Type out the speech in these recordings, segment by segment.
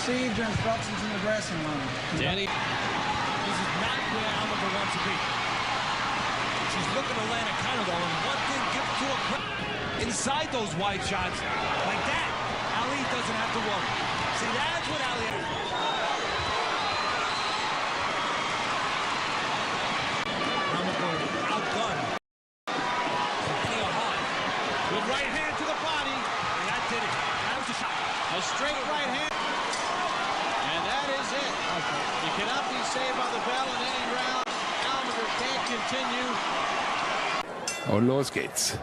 received your instructions in the dressing room. Danny, this is not where Alma wants to be. She's looking to land a counter though, and one thing gives to a inside those wide shots like that. Ali doesn't have to worry. See, that's what Ali has. Outgunned. Good right hand to the body. And that did it. That was a shot. A straight right hand. And that is it. You cannot be saved by the bell in any round. Almager can't continue. Und los geht's.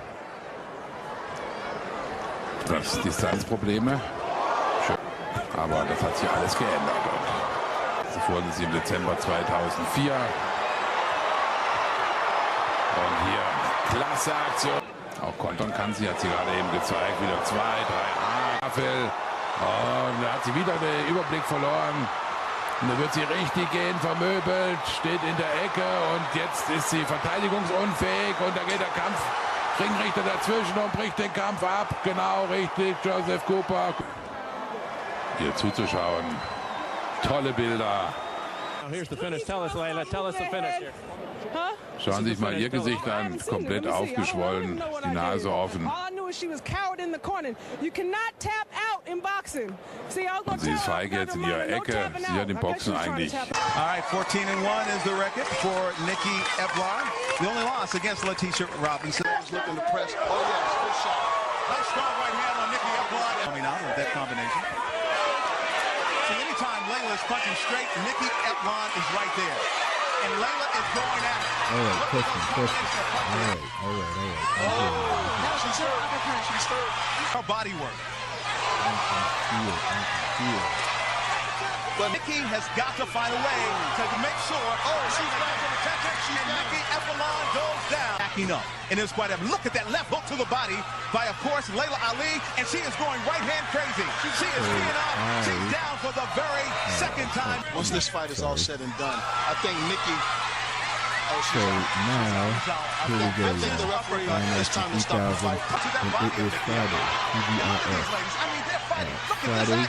Das Distanzprobleme. Schön. Aber das hat sich alles geändert. Sie wurden sie im Dezember 2004. Und hier, klasse Aktion. Auch kontern kann sie, hat sie gerade eben gezeigt. Wieder 2, 3 Tafel. Und da hat sie wieder den Überblick verloren. Und da wird sie richtig gehen, vermöbelt, steht in der Ecke. Und jetzt ist sie verteidigungsunfähig. Und da geht der Ringrichter dazwischen und bricht den Kampf ab. Genau, richtig, Joseph Cooper. Hier zuzuschauen. Tolle Bilder. Here's the finish. Tell us, Laila. Tell us the finish here. Schauen Sie sich mal ihr Gesicht an, komplett aufgeschwollen, die Nase offen. Und sie ist feige jetzt in ihrer Ecke, sie hat im Boxen eigentlich. All right, 14-1 is the record for Nikki Eplon. The only loss against Letitia Robinson. Looking to press. Oh yes, good shot. Nice strong right hand on Nikki Eplon. Coming out with that combination. See, anytime Laila is punching straight, Nikki Eplon is right there. And Laila is going at it. All right, question. All right. Now she's hurt. Her body work. I can feel. But Nikki has got to find a way to make sure. Oh, she's back on the attack. And Nikki Eplon goes down. Backing up. And it's quite a look at that left hook to the body by, of course, Laila Ali. And she is going right hand crazy. She is being up. She's down for the very second time. Once this fight is all said and done, I think Nikki. So now, here we go. I think the referee it's time to stop the fight. And it is Friday. TGIF. Friday.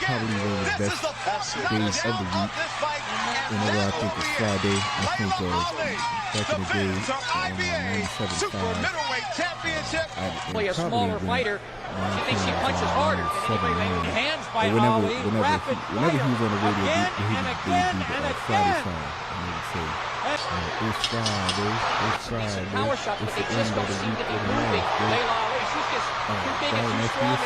Probably one of the best days of the week. Whenever I think it's Friday, I think of back in the day, 97.5. Probably a smaller fighter. She thinks she punches harder. Hands by whenever Ali. he was on the radio, he would do the Friday song. And they would say, it's Friday, it's Friday, Power shot, but it's they the just end of don't the seem week to be of the moving. month. Laila Ali, she's just too big and too strong.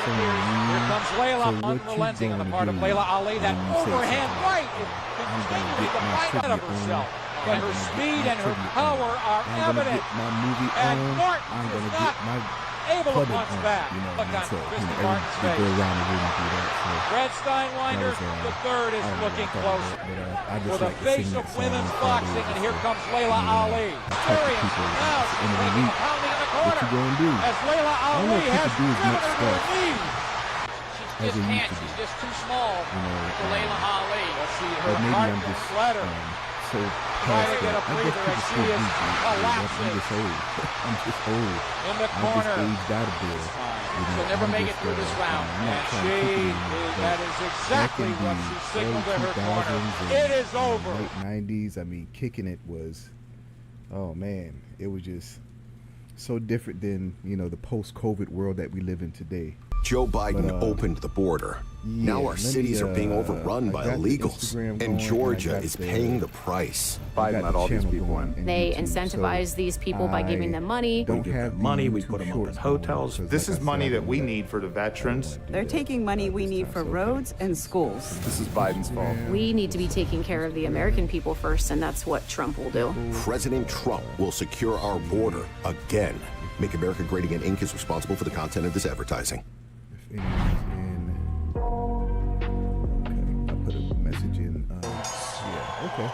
Here comes Laila, unrelenting on the part of Laila Ali. That overhand right continues to fight out of herself. But her speed and her power are evident. And Martin is not able to punch back. Look on Christy Martin's face. Red Steinwinder, the third, is looking close. For the face of women's boxing, and here comes Laila Ali. Experience now, pounding in the corner. As Laila Ali has driven her to her knees. She just can't. She's just too small for Laila Ali. Let's see her heart flutter. So trying to get a breather as she is collapsing. I'm just old. In the corner. I'm just aged out of there. She'll never make it through this round. And that is exactly what she signaled to her corner. It is over. Late 90s, I mean, kicking it was, oh man, it was just so different than, the post-COVID world that we live in today. Joe Biden opened the border. Now our cities are being overrun by illegals, and Georgia is paying the price. Biden let all these people in. They incentivize these people by giving them money. We give them money, we put them up in hotels. This is money that we need for the veterans. They're taking money we need for roads and schools. This is Biden's fault. We need to be taking care of the American people first, and that's what Trump will do. President Trump will secure our border again. Make America Great Again Inc. is responsible for the content of this advertising. Okay, I put a message in. Okay.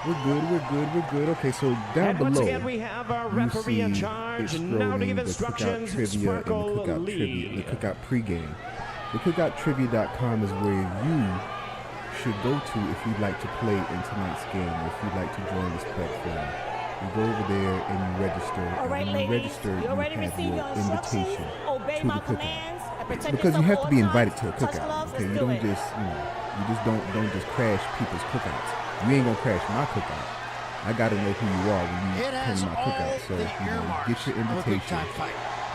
We're good. Okay, so down below, once again, we have our referee in charge. Now to give instructions, the Cookout pregame. The CookoutTrivia.com is where you should go to if you'd like to play in tonight's game, if you'd like to join this platform. You go over there and you register. All right, and when you ladies, register, you you already have received your your instructions. invitation Obey to my the cookout. commands. because you have to be invited to a cookout. Okay, you don't just don't just crash people's cookouts. You ain't gonna crash my cookout. I gotta know who you are when you come to my cookout. So get your invitation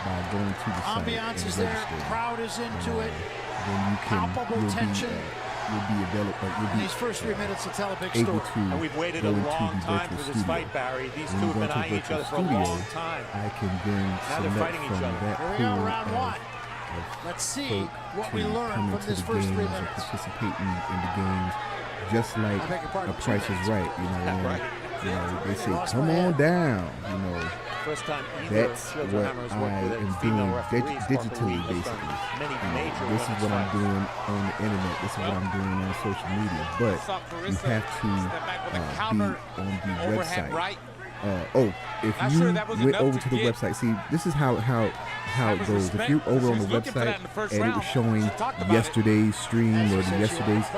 by going to the site and register. Crowd is into it. Then you'll be available. These first 3 minutes will tell a big able story. to And we've waited go a into long the time virtual for this studio. fight, Barry. These When two you have go been into eyeing each virtual other for a studio, long time. I can then Now they're select fighting each from other. that Here we are, pool round of one. Let's see what we to learn come from into this the first 3 games and minutes. participating in the games, just like I beg your pardon, A Price 2 is Right. Right. They say, "Come on down." First time either That's Shields what or Hammer has I worked with am a female doing referees. digitally, basically. This is what I'm doing on the internet. This is what I'm doing on social media. But you have to be on the website. If you went over to the website, see, this is how it goes. If you're over on the website and it was showing yesterday's stream or the yesterday's,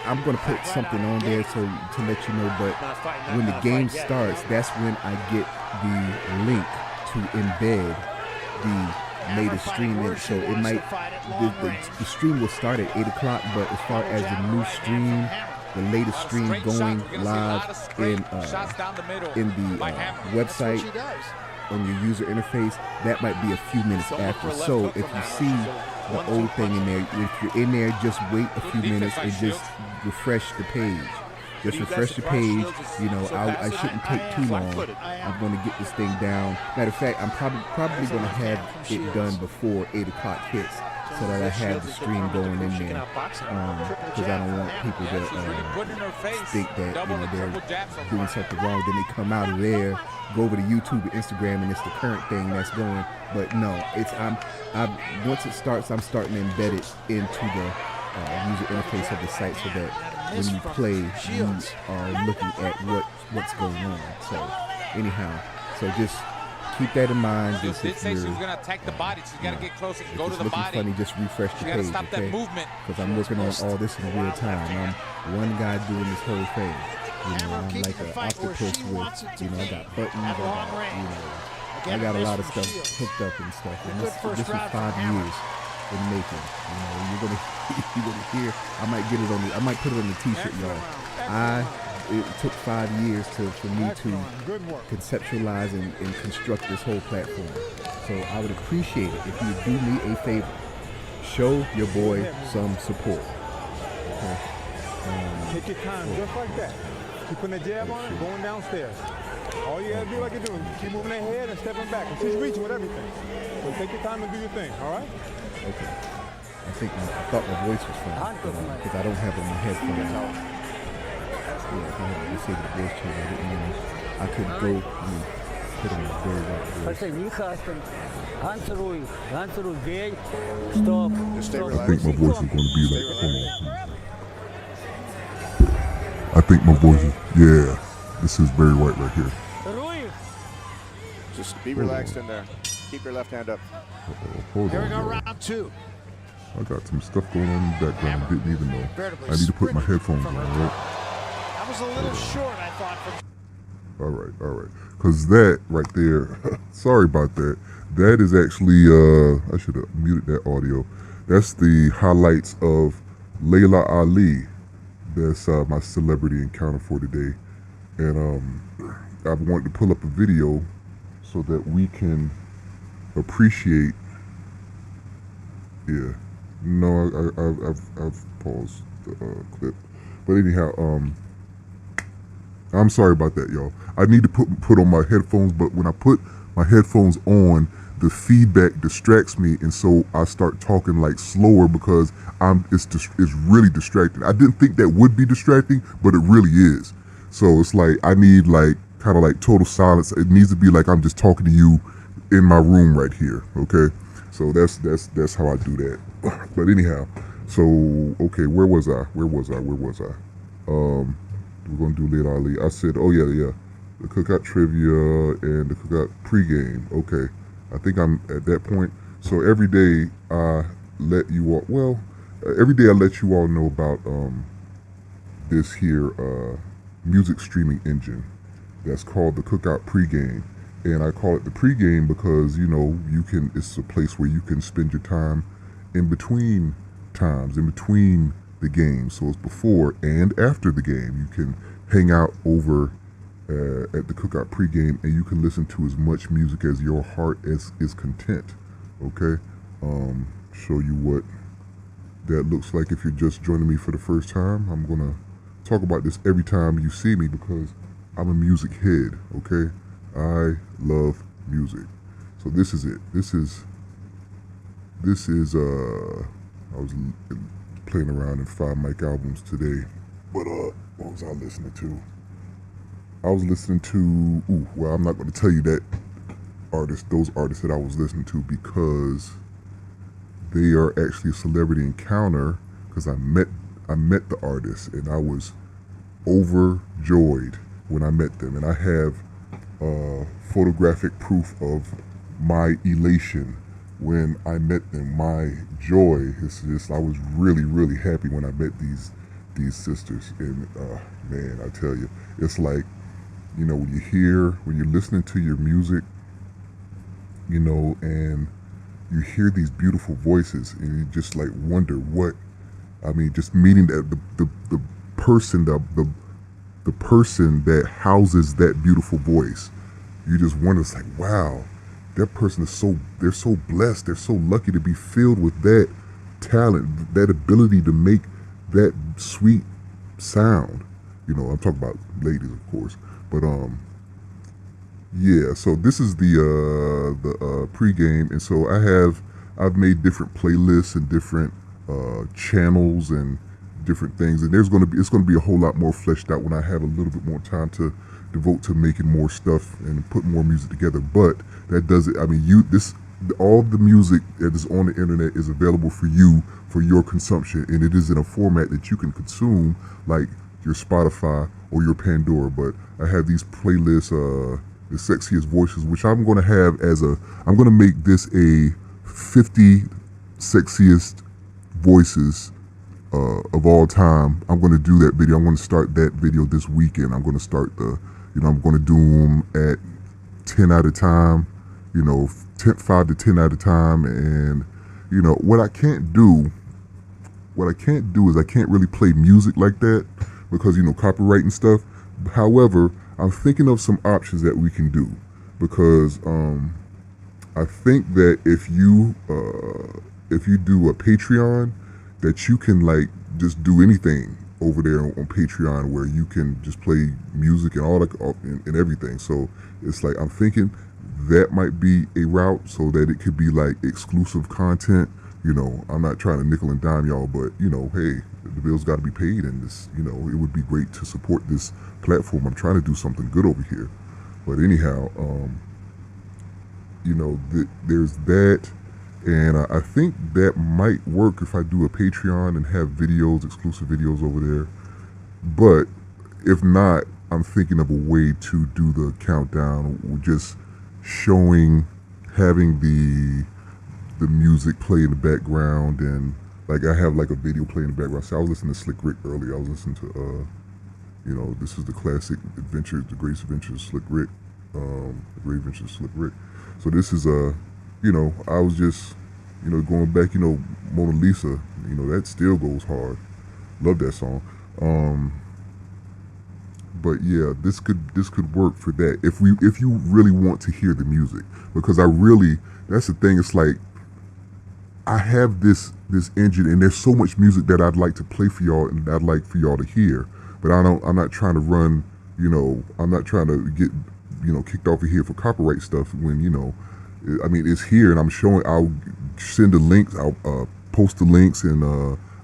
I'm going to put something on there to let you know. But when the game starts, that's when I get the link to embed the latest stream in. So it might, the stream will start at 8 o'clock, but as far as the new stream, the latest stream going live in the website on your user interface, that might be a few minutes after. So if you see the old thing in there, if you're in there, just wait a few minutes and just refresh the page. Just refresh the page. I shouldn't take too long. I'm going to get this thing down. Matter of fact, I'm probably going to have it done before 8 o'clock hits, so that I have the stream going in there, because I don't want people to think that they're doing something wrong. Then they come out of there, go over to YouTube or Instagram, and it's the current thing that's going. But no, once it starts, I'm starting to embed it into the user interface of the site, so that when you play, you are looking at what's going on. So anyhow, so just keep that in mind. Just if you're going to attack the body, she's got to get closer and go to the body. Funny, just refresh the page, okay? Because I'm working on all this in real time. I'm one guy doing this whole thing. I'm like an octopus with, I got buttons, I got a lot of stuff hooked up and stuff. And this was 5 years in making. You're gonna hear. I might put it on the T-shirt, y'all. It took 5 years for me to conceptualize and construct this whole platform. So I would appreciate it if you do me a favor. Show your boy some support. Okay? Take your time, just like that. Keep putting a jab on it, going downstairs. All you gotta do, like you're doing, keep moving that head and stepping back. And she's reaching with everything. So take your time and do your thing, all right? Okay. I thought my voice was fine, because I don't have it in my headphones. Yeah, if I had to say the voice change, I couldn't go put on a very right voice. I think my voice is going to be like, hold on. I think my voice is, yeah, this is Barry White right here. Just be relaxed in there. Keep your left hand up. Hold Here on, we go, y'all. round 2. I got some stuff going on in the background. I didn't even know. I need to put my headphones on, right? That was a little short, I thought. All right. Because that right there, sorry about that. That is actually, I should have muted that audio. That's the highlights of Laila Ali. That's my celebrity encounter for today. And I wanted to pull up a video so that we can appreciate. Yeah. No, I've paused the clip. But anyhow, I'm sorry about that, y'all. I need to put on my headphones, but when I put my headphones on, the feedback distracts me, and so I start talking like slower because it's really distracting. I didn't think that would be distracting, but it really is. So it's like I need kind of total silence. It needs to be like I'm just talking to you in my room right here. Okay, so that's how I do that. But anyhow, so okay, where was I? We're gonna do Laila Ali. I said, oh yeah, the Cookout Trivia and the Cookout pregame. Okay, I think I'm at that point. So every day I let you all, every day I let you all know about this here music streaming engine that's called the Cookout pregame. And I call it the pregame because, you know, it's a place where you can spend your time in between times, in between the games. So it's before and after the game. You can hang out over at the Cookout pregame, and you can listen to as much music as your heart is content. Okay? Show you what that looks like if you're just joining me for the first time. I'm gonna talk about this every time you see me because I'm a music head. Okay? I love music. So this is it. This is I was playing around in 5 mic albums today, but what was I listening to? I was listening to well, I'm not going to tell you those artists that I was listening to, because they are actually a celebrity encounter, because I met the artists and I was overjoyed when I met them, and I have photographic proof of my elation when I met them. My joy is just, I was really, really happy when I met these sisters, and man, I tell you, it's like, you know, when you're listening to your music, you know, and you hear these beautiful voices, and you just like wonder just meeting the person that houses that beautiful voice. You just wonder, it's like, wow, that person they're so blessed, they're so lucky to be filled with that talent, that ability to make that sweet sound. You know, I'm talking about ladies, of course, but yeah. So this is the pregame, and so I've made different playlists and different channels and different things, and it's going to be a whole lot more fleshed out when I have a little bit more time to devote to making more stuff and put more music together. But that doesn't, I mean, all the music that is on the internet is available for you for your consumption, and it is in a format that you can consume, like your Spotify or your Pandora. But I have these playlists, the sexiest voices, which I'm going to have I'm going to make this a 50 sexiest voices of all time. I'm going to do that video. I'm going to start that video this weekend. I'm going to start I'm going to do them at 10 at a time, 5 to 10 at a time. And, what I can't do is I can't really play music like that because, copyright and stuff. However, I'm thinking of some options that we can do, because I think that if you do a Patreon, that you can just do anything over there on Patreon, where you can just play music and all that and everything. So it's like, I'm thinking that might be a route, so that it could be exclusive content. I'm not trying to nickel and dime y'all, but hey, the bills got to be paid, and this, it would be great to support this platform. I'm trying to do something good over here. But anyhow, there's that. And I think that might work if I do a Patreon and have videos, exclusive videos over there. But if not, I'm thinking of a way to do the countdown, just having the music play in the background, and I have a video play in the background. So I was listening to Slick Rick earlier. I was listening to this is the classic adventures, the greatest adventures of Slick Rick, the great adventures of Slick Rick. So this is I was just, going back, Mona Lisa, that still goes hard. Love that song. But yeah, this could work for that if you really want to hear the music, because that's the thing. It's like, I have this engine, and there's so much music that I'd like to play for y'all, and I'd like for y'all to hear. But I'm not trying to run, I'm not trying to get, kicked off of here for copyright stuff when, it's here, and I'll send the links, I'll post the links, and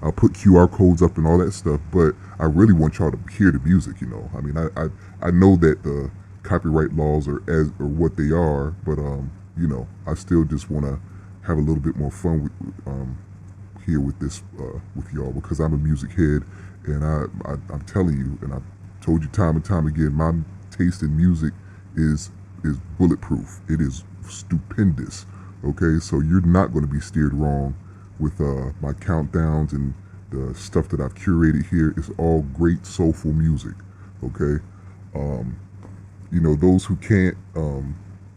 I'll put QR codes up and all that stuff. But I really want y'all to hear the music, I know that the copyright laws are what they are, but I still just want to have a little bit more fun with here with this with y'all, because I'm a music head, and I'm telling you, and I've told you time and time again, my taste in music is bulletproof. It is stupendous. Okay, so you're not going to be steered wrong with my countdowns and the stuff that I've curated here. It's all great soulful music. Okay, those who can't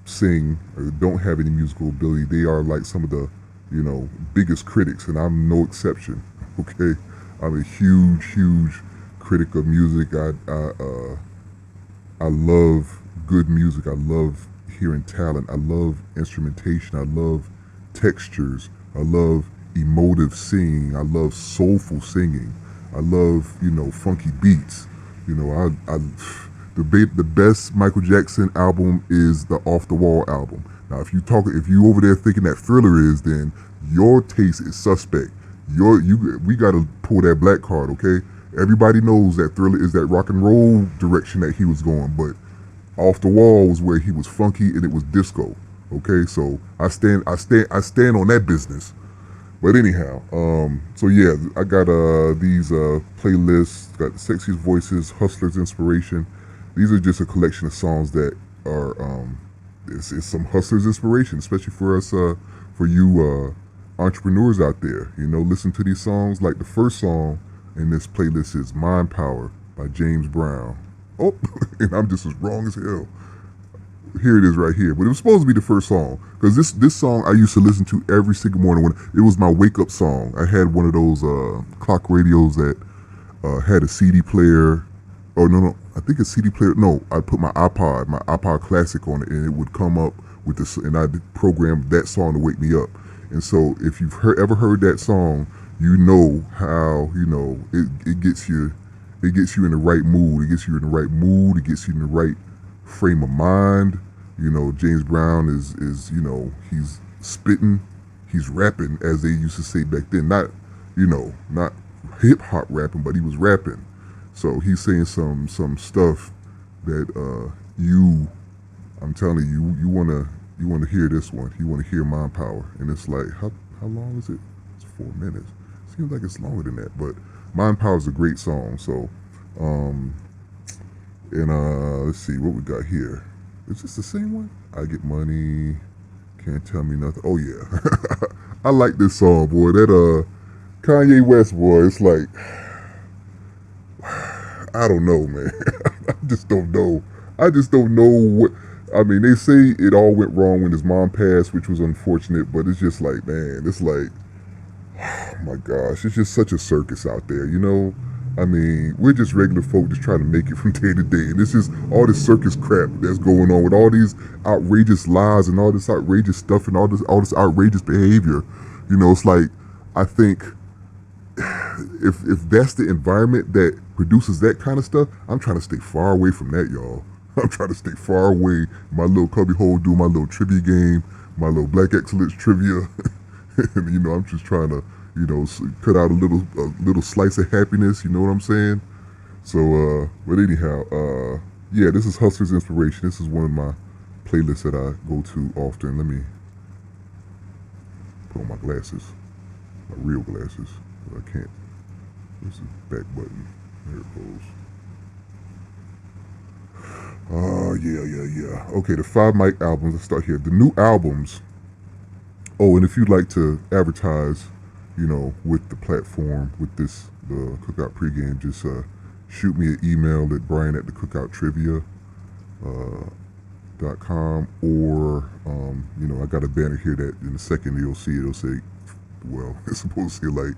sing or don't have any musical ability, they are like some of the, you know, biggest critics, and I'm no exception. Okay, I'm a huge critic of music. I love good music. I love hearing talent. I love instrumentation. I love textures. I love emotive singing. I love soulful singing. I love, you know, funky beats. You know, the best Michael Jackson album is the Off the Wall album. Now, if you over there thinking that Thriller is, then your taste is suspect. We gotta pull that black card, okay? Everybody knows that Thriller is that rock and roll direction that he was going, but Off the Wall was where he was funky and it was disco. Okay, so I stand on that business. But anyhow, so yeah, I got these playlists, got the Sexiest Voices, Hustlers Inspiration. These are just a collection of songs that are it's some Hustlers inspiration, especially for us, for you entrepreneurs out there. You know, listen to these songs. Like the first song in this playlist is Mind Power by James Brown. Oh, and I'm just as wrong as hell. Here it is right here. But it was supposed to be the first song, because this song I used to listen to every single morning. When it was my wake up song. I had one of those clock radios that had a CD player. Oh no, I think a CD player. No, I put my iPod Classic on it, and it would come up with this, and I programmed that song to wake me up. And so if you've ever heard that song, you know how, you know, it gets you in the right mood. It gets you in the right mood. It gets you in the right frame of mind. You know, James Brown is you know, he's spitting, he's rapping, as they used to say back then. Not, you know, not hip hop rapping, but he was rapping. So he's saying some stuff that I'm telling you, you wanna hear this one. You wanna hear Mind Power, and it's like, how long is it? It's 4 minutes. Seems like it's longer than that, but Mind Power is a great song. So, let's see what we got here. Is this the same one? I Get Money, Can't Tell Me Nothing. Oh yeah, I like this song, boy. That Kanye West, boy. It's like, I don't know, man. I just don't know what. I mean, they say it all went wrong when his mom passed, which was unfortunate. But it's just like, man, it's like, oh my gosh, it's just such a circus out there, you know? I mean, we're just regular folk just trying to make it from day to day. And this is all this circus crap that's going on with all these outrageous lies and all this outrageous stuff and all this outrageous behavior. You know, it's like, I think if that's the environment that produces that kind of stuff, I'm trying to stay far away from that, y'all. I'm trying to stay far away. My little cubby hole, do my little trivia game, my little Black Excellence trivia. And, you know, I'm just trying to, you know, cut out a little slice of happiness. You know what I'm saying? So, but anyhow, yeah, this is Hustler's Inspiration. This is one of my playlists that I go to often. Let me put on my glasses, my real glasses. But I can't. This is the back button. There it goes. Oh, yeah. Okay, the 5 mic albums. Let's start here. The new albums. Oh, and if you'd like to advertise, you know, with the platform, with the Cookout pregame, just shoot me an email at brian@theCookoutTrivia.com, or, you know, I got a banner here that in a second you'll see, it'll say, well, it's supposed to say like,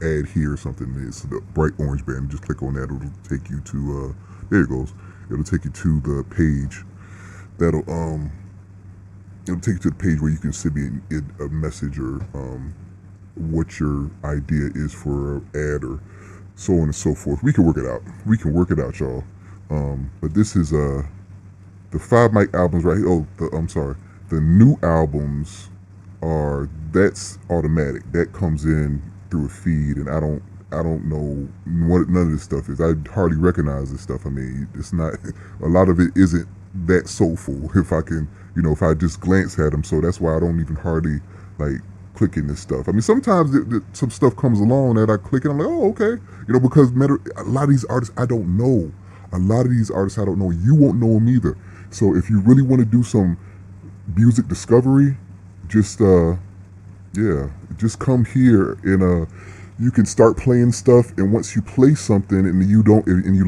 add here or something. It's the bright orange banner. Just click on that. It'll take you to, there it goes. It'll take you to the page it'll take you to the page where you can send me a message or what your idea is for an ad or so on and so forth. We can work it out. Y'all. But this is the 5 mic albums right here. Oh, the new albums that's automatic. That comes in through a feed, and I don't know what none of this stuff is. I hardly recognize this stuff. I mean, it's not, a lot of it isn't that soulful if I can, you know, if I just glance at them. So that's why I don't even hardly like clicking this stuff. I mean, sometimes some stuff comes along that I click and I'm like, oh, okay. You know, because a lot of these artists I don't know. You won't know them either. So if you really want to do some music discovery, just come here and you can start playing stuff. And once you play something and you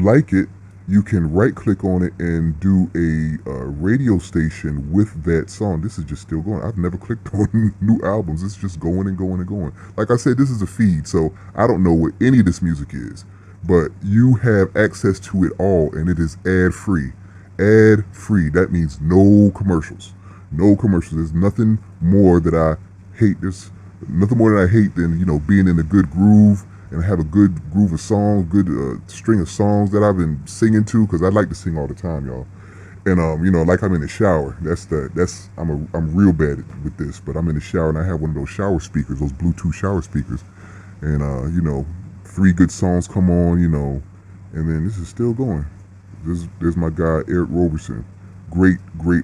like it, you can right click on it and do a radio station with that song. This is just still going. I've never clicked on new albums. It's just going and going and going. Like I said, this is a feed, so I don't know what any of this music is, but you have access to it all, and it is ad free. Ad free. That means no commercials. No commercials. There's nothing more that I hate. There's nothing more that I hate than, you know, being in a good groove and have a good groove of songs, good string of songs that I've been singing to, because I like to sing all the time, y'all. And you know, like I'm in the shower. I'm real bad with this, but I'm in the shower and I have one of those shower speakers, those Bluetooth shower speakers, and you know, 3 good songs come on, you know, and then this is still going. There's my guy Eric Roberson, great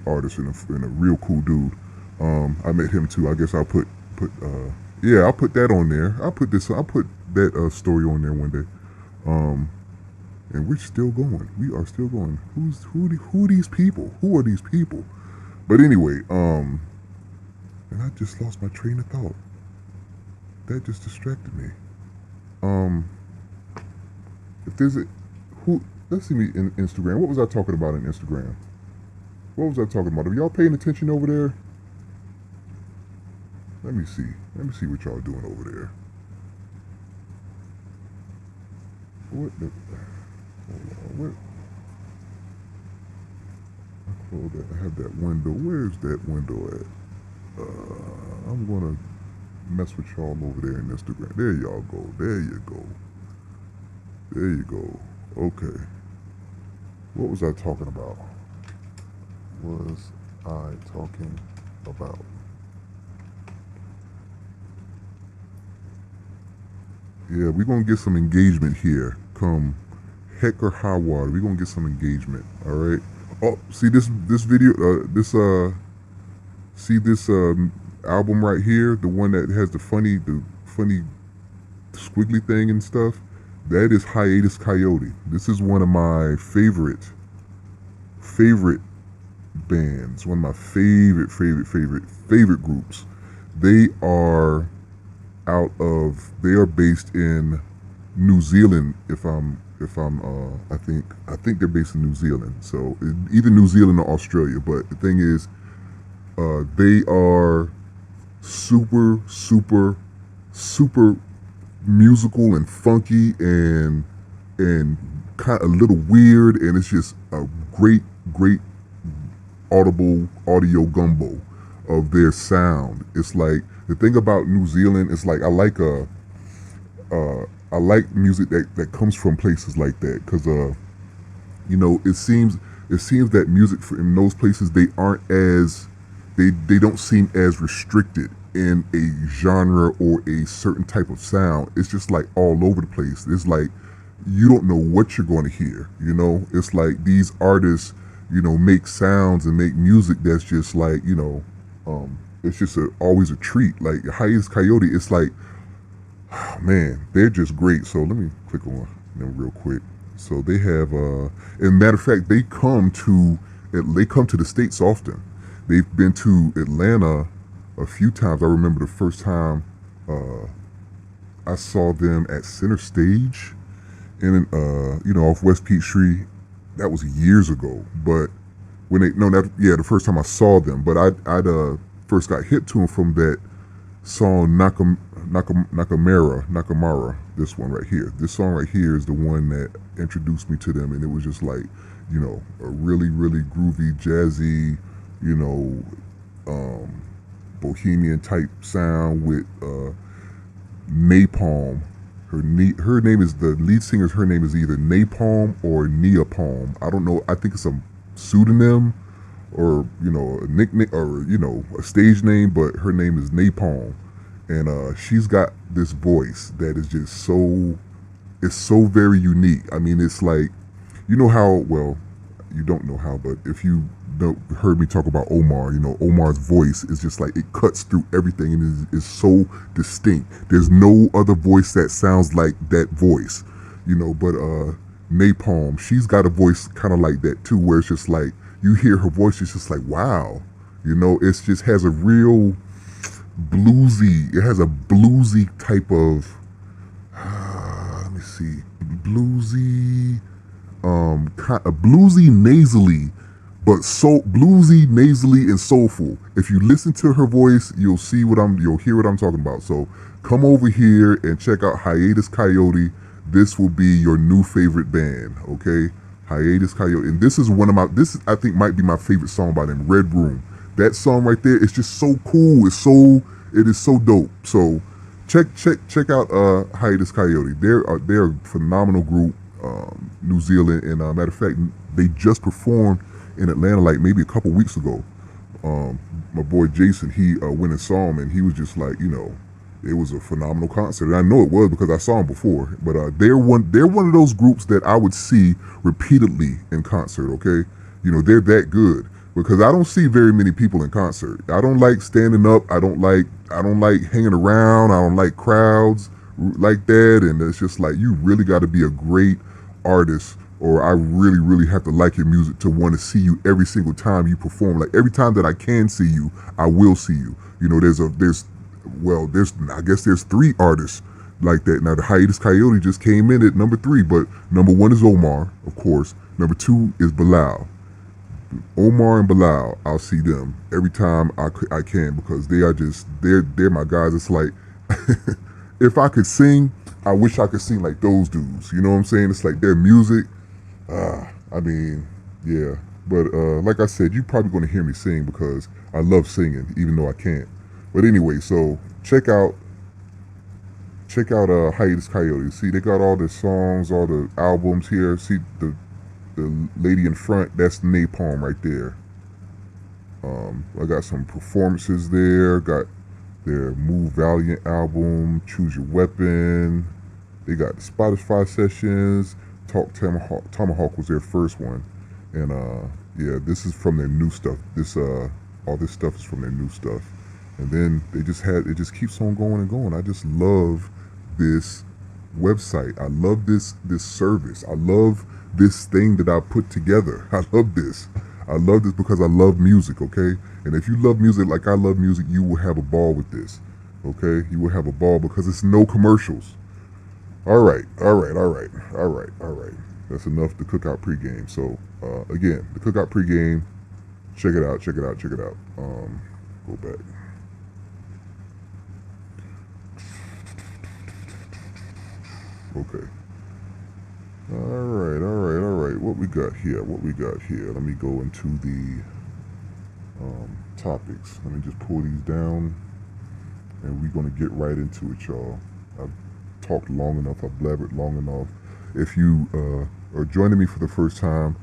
artist and a real cool dude. I met him too. I guess I'll put that on there. I'll put that story on there one day. And we're still going. We are still going. Who are these people? Who are these people? But anyway, and I just lost my train of thought. That just distracted me. If there's let's see me in Instagram. What was I talking about in Instagram? What was I talking about? Are y'all paying attention over there? Let me see. Let me see what y'all doing over there. What the? Hold on. I close that. I have that window. Where's that window at? I'm gonna mess with y'all over there in Instagram. There y'all go. There you go. There you go. Okay. What was I talking about? Was I talking about? Yeah, we're gonna get some engagement here. Come heck or high water, we're gonna get some engagement. All right. Oh, see this video, see this album right here, the one that has the funny squiggly thing and stuff. That is Hiatus Coyote. This is one of my favorite bands. One of my favorite groups. They are based in New Zealand. I think they're based in New Zealand. So either New Zealand or Australia. But the thing is, they are super musical and funky and kind of a little weird, and it's just a great audio gumbo of their sound. It's like, the thing about New Zealand is like, I like music that comes from places like that, because you know, it seems that music in those places, they don't seem as restricted in a genre or a certain type of sound. It's just like all over the place. It's like you don't know what you're going to hear, you know. It's like these artists, you know, make sounds and make music that's just like, you know, it's just always a treat. Like Hiatus Coyote, it's like, oh, man, they're just great. So let me click on them real quick. So they have, and matter of fact, they come to the States often. They've been to Atlanta a few times. I remember the first time I saw them at Center Stage in, you know, off West Peachtree. That was years ago. But when the first time I saw them. But I'd first got hip to them from that song Nakamara, this one right here. This song right here is the one that introduced me to them, and it was just like, you know, a really groovy, jazzy, you know, bohemian type sound with Napalm. Her name is, the lead singer's, her name is either Napalm or Neapalm. I don't know. I think it's a pseudonym or, you know, a nickname or, you know, a stage name, but her name is Napalm. And she's got this voice that is just so very unique. I mean, it's like, you know how, well, you don't know how, but if you heard me talk about Omar, you know, Omar's voice is just like, it cuts through everything and is so distinct. There's no other voice that sounds like that voice, you know. But Napalm, she's got a voice kind of like that too, where it's just like, you hear her voice, it's just like, wow, you know, it's just has a real bluesy, it has a bluesy type of, let me see, bluesy, bluesy nasally, but so bluesy nasally and soulful. If you listen to her voice, you'll hear what I'm talking about. So come over here and check out Hiatus Coyote. This will be your new favorite band, okay? Hiatus Coyote, and this is I think might be my favorite song by them, Red Room. That song right there is just so cool. It is so dope. So check out Hiatus Coyote. They're a phenomenal group, New Zealand, and matter of fact, they just performed in Atlanta like maybe a couple weeks ago. My boy Jason, he went and saw him, and he was just like, it was a phenomenal concert. And I know it was because I saw him before. But they're one of those groups that I would see repeatedly in concert. Okay, they're that good because I don't see very many people in concert. I don't like standing up. I don't like hanging around. I don't like crowds like that. And it's just like you really got to be a great artist, or I really, really have to like your music to want to see you every single time you perform. Like every time that I can see you, I will see you. There's 3 artists like that. Now the Hiatus Coyote just came in at number 3, but number 1 is Omar, of course. Number 2 is Bilal. Omar and Bilal, I'll see them every time I can because they're my guys. It's like if I could sing, I wish I could sing like those dudes. You know what I'm saying? It's like their music. Yeah. But like I said, you're probably going to hear me sing because I love singing, even though I can't. But anyway, so check out Hiatus Coyote. See, they got all the songs, all the albums here. See the lady in front, that's Napalm right there. I got some performances there. Got their Move Valiant album, Choose Your Weapon. They got the Spotify sessions. Talk Tomahawk was their first one. And yeah, this is from their new stuff. All this stuff is from their new stuff. And then it just keeps on going and going. I just love this website. I love this service. I love this thing that I put together. I love this. I love this because I love music, okay? And if you love music like I love music, you will have a ball with this, okay? You will have a ball because it's no commercials. All right. That's enough the Cookout pregame. So, again, the Cookout pregame, check it out. Go back. Okay. All right. What we got here? Let me go into the topics. Let me just pull these down, and we're gonna get right into it, y'all. I've talked long enough. I've blabbered long enough. If you are joining me for the first time,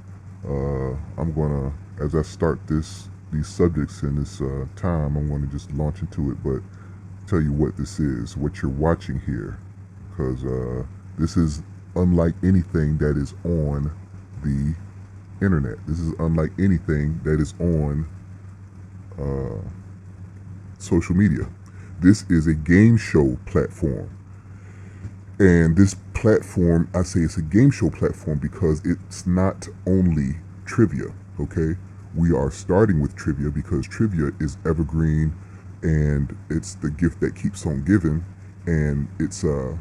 I'm gonna, as I start these subjects in this time, I'm gonna just launch into it, but tell you what this is, what you're watching here, because this is unlike anything that is on the internet. This is unlike anything that is on social media. This is a game show platform. And this platform, I say it's a game show platform because it's not only trivia, okay? We are starting with trivia because trivia is evergreen and it's the gift that keeps on giving, and it's the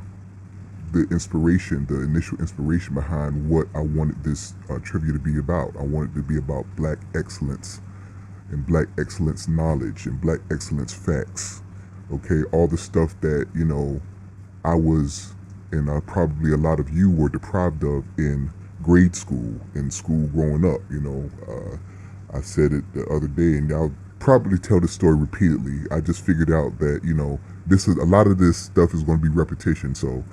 initial inspiration behind what I wanted this trivia to be about. I wanted it to be about Black excellence and Black excellence knowledge and Black excellence facts, okay? All the stuff that, I was, and probably a lot of you were deprived of in grade school, in school growing up, I said it the other day, and I'll probably tell this story repeatedly. I just figured out that, a lot of this stuff is going to be repetition, so,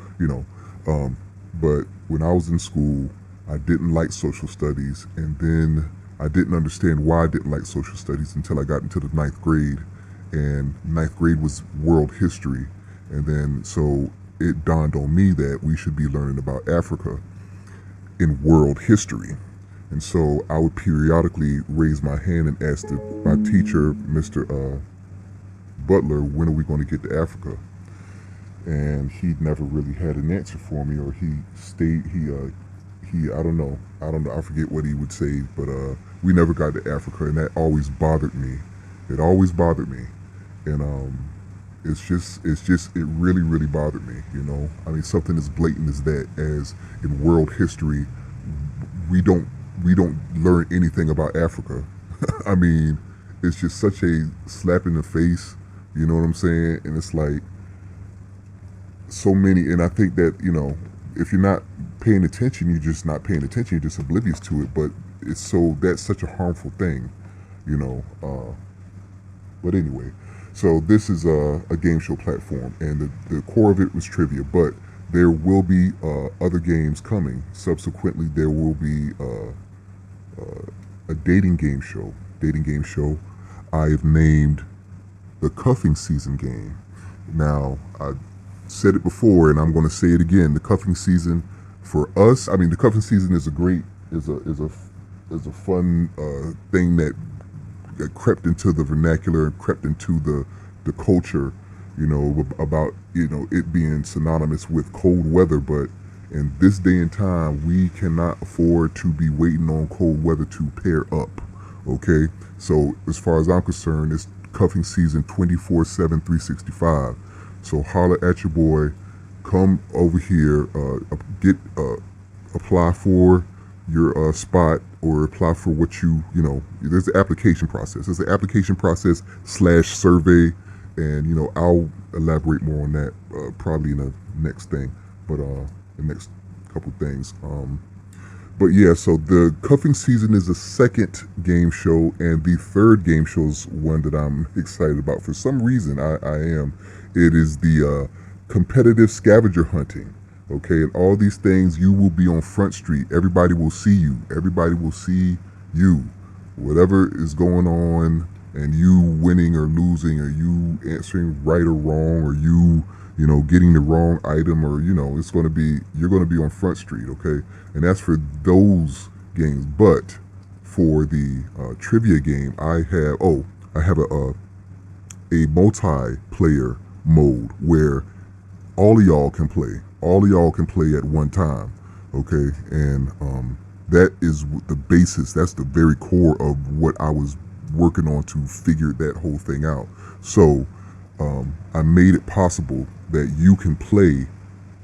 but when I was in school, I didn't like social studies, and then I didn't understand why I didn't like social studies until I got into the 9th grade, and 9th grade was world history, and then so it dawned on me that we should be learning about Africa in world history. And so I would periodically raise my hand and ask my teacher, Mr. Butler, when are we going to get to Africa? And he never really had an answer for me, or I don't know, I forget what he would say, but we never got to Africa, and that always bothered me. It always bothered me. And it really, really bothered me, I mean, something as blatant as that, as in world history, we don't learn anything about Africa. I mean, it's just such a slap in the face, you know what I'm saying? And it's like so many, and I think that, you know, if you're not paying attention, you're just not paying attention, you're just oblivious to it, but that's such a harmful thing, you know. But anyway, so this is a game show platform, and the core of it was trivia, but there will be other games coming. Subsequently, there will be a dating game show. I've named the cuffing season game. Now, I said it before, and I'm going to say it again. The cuffing season for us, I mean, the cuffing season is a fun thing that crept into the vernacular, crept into the culture, you know, about, you know, it being synonymous with cold weather. But in this day and time, we cannot afford to be waiting on cold weather to pair up. Okay, so as far as I'm concerned, it's cuffing season 24/7, 365. So holler at your boy, come over here, apply for your spot, or apply for what you know. There's an application process. There's an application process /survey, and you know, I'll elaborate more on that probably in the next thing, but the next couple things. But yeah, so the cuffing season is the second game show, and the third game show is one that I'm excited about. For some reason, I am. It is the competitive scavenger hunting. Okay, and all these things, you will be on Front Street. Everybody will see you. Everybody will see you. Whatever is going on, and you winning or losing, or you answering right or wrong, or you know, getting the wrong item, or, you know, you're going to be on Front Street, okay? And that's for those games. But for the trivia game, I have a multiplayer mode where all of y'all can play. All of y'all can play at one time, okay? And that is the basis. That's the very core of what I was working on to figure that whole thing out. So I made it possible that you can play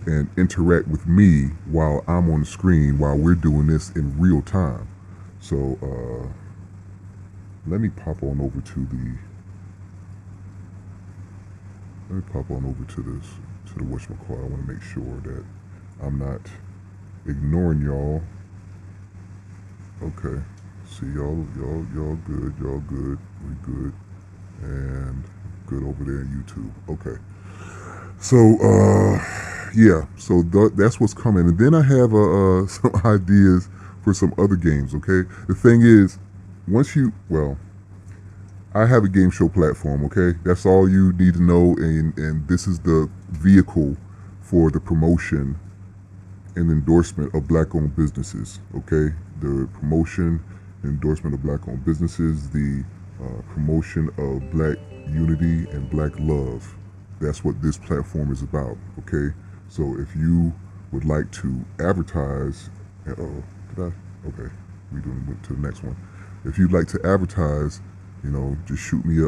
and interact with me while I'm on the screen, while we're doing this in real time. So let me pop on over to the whatchamacallit. I want to make sure that I'm not ignoring y'all. Okay, see y'all good, we good, and good over there in YouTube. Okay, so yeah, so that's what's coming, and then I have some ideas for some other games. Okay, the thing is, I have a game show platform, okay? That's all you need to know, and this is the vehicle for the promotion and endorsement of black-owned businesses, okay? The promotion and endorsement of black-owned businesses, the promotion of black unity and black love. That's what this platform is about, okay? So if you would like to advertise, okay, we went to the next one. If you'd like to advertise, you know, just shoot me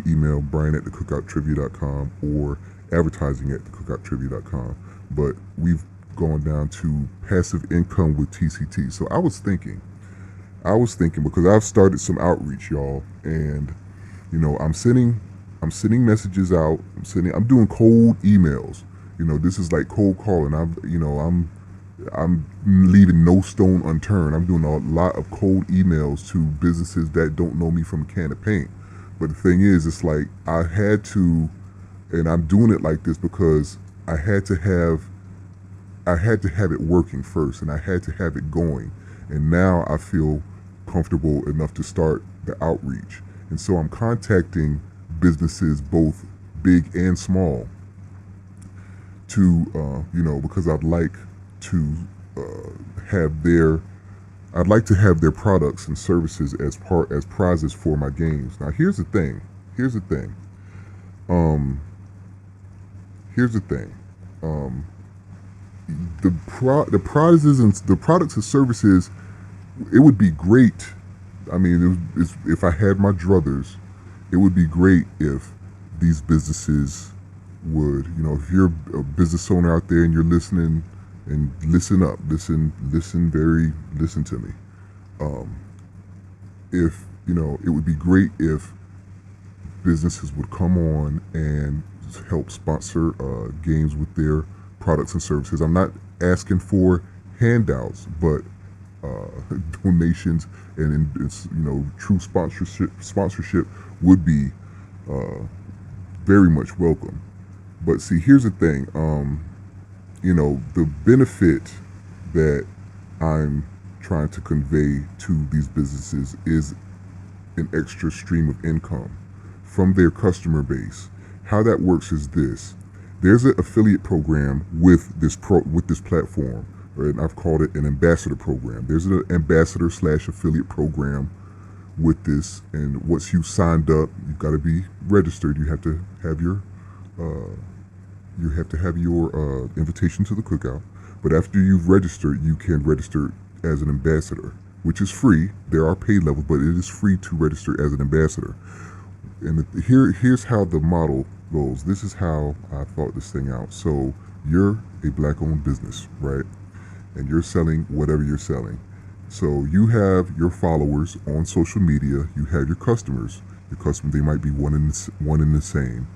email, brian@thecookouttrivia.com, or advertising@thecookouttrivia.com. But we've gone down to passive income with TCT. So I was thinking because I've started some outreach, y'all, and you know, I'm sending messages out. I'm doing cold emails. You know, this is like cold calling. I'm leaving no stone unturned. I'm doing a lot of cold emails to businesses that don't know me from a can of paint. But the thing is, it's like I had to, and I'm doing it like this because I had to have it working first, and I had to have it going. And now I feel comfortable enough to start the outreach. And so I'm contacting businesses, both big and small, to, you know, because I'd like to have their products and services as prizes for my games. Now here's the thing. The prizes and the products and services, it would be great. I mean, if I had my druthers, it would be great if these businesses would, you know, if you're a business owner out there and you're listening and listen up, listen to me. If, you know, it would be great if businesses would come on and help sponsor games with their products and services. I'm not asking for handouts, but donations and you know, true sponsorship would be very much welcome. But see, here's the thing. You know, the benefit that I'm trying to convey to these businesses is an extra stream of income from their customer base. How that works is this: there's an affiliate program with this platform, right? And I've called it an ambassador program. There's an ambassador/affiliate program with this, and once you signed up, you've got to be registered. You have to have your invitation to the cookout. But after you've registered, you can register as an ambassador, which is free. There are paid levels, but it is free to register as an ambassador. And here's how the model goes. This is how I thought this thing out. So you're a black-owned business, right? And you're selling whatever you're selling. So you have your followers on social media. You have your customers. Your customers, they might be one and the same.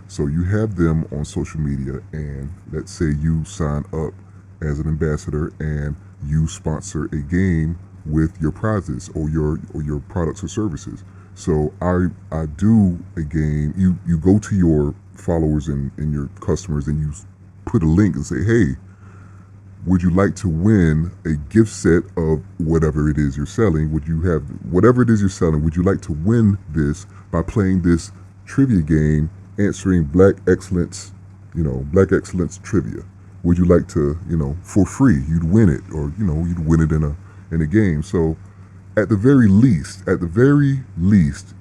So you have them on social media, and let's say you sign up as an ambassador and you sponsor a game with your prizes or your products or services. So I do a game. You go to your followers and your customers, and you put a link and say, hey, would you like to win a gift set of whatever it is you're selling? Would you have whatever it is you're selling? Would you like to win this by playing this trivia game, answering Black Excellence trivia? Would you like to, you know, for free? You'd win it, or you know, you'd win it in a game. So at the very least,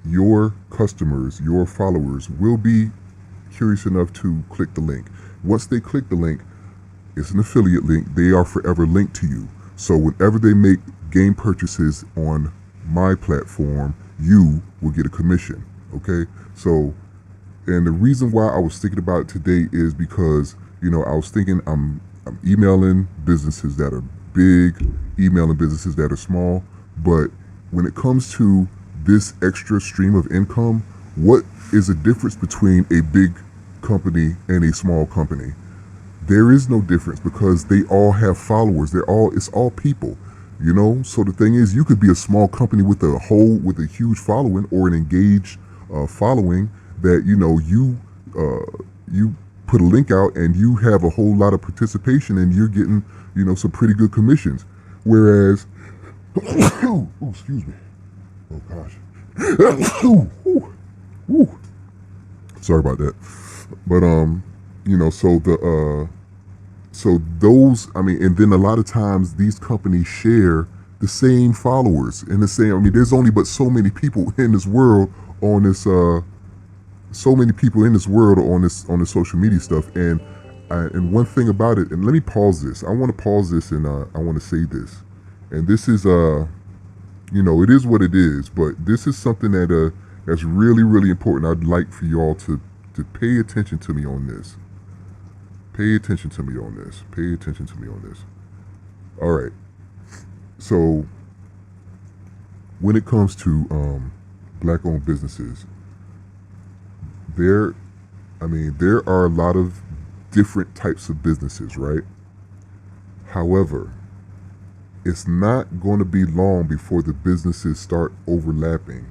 your customers, your followers will be curious enough to click the link. Once they click the link, it's an affiliate link. They are forever linked to you. So whenever they make game purchases on my platform, you will get a commission. Okay? So, and the reason why I was thinking about it today is because, you know, I was thinking I'm emailing businesses that are big, emailing businesses that are small, but when it comes to this extra stream of income, what is the difference between a big company and a small company? There is no difference, because they all have followers. It's all people, you know? So the thing is, you could be a small company with a huge following, or an engaged following that, you know, you put a link out and you have a whole lot of participation and you're getting, you know, some pretty good commissions. Whereas, oh, excuse me. Oh gosh. Sorry about that. But you know, so those, I mean, and then a lot of times these companies share the same followers and the same, I mean, there's only but so many people in this world on this on this social media stuff. And one thing about it, and let me pause this. I want to pause this, and I want to say this. And this is you know, it is what it is, but this is something that that's really, really important. I'd like for y'all to pay attention to me on this. Pay attention to me on this. Pay attention to me on this. All right. So when it comes to black-owned businesses, there are a lot of different types of businesses, right? However, it's not going to be long before the businesses start overlapping.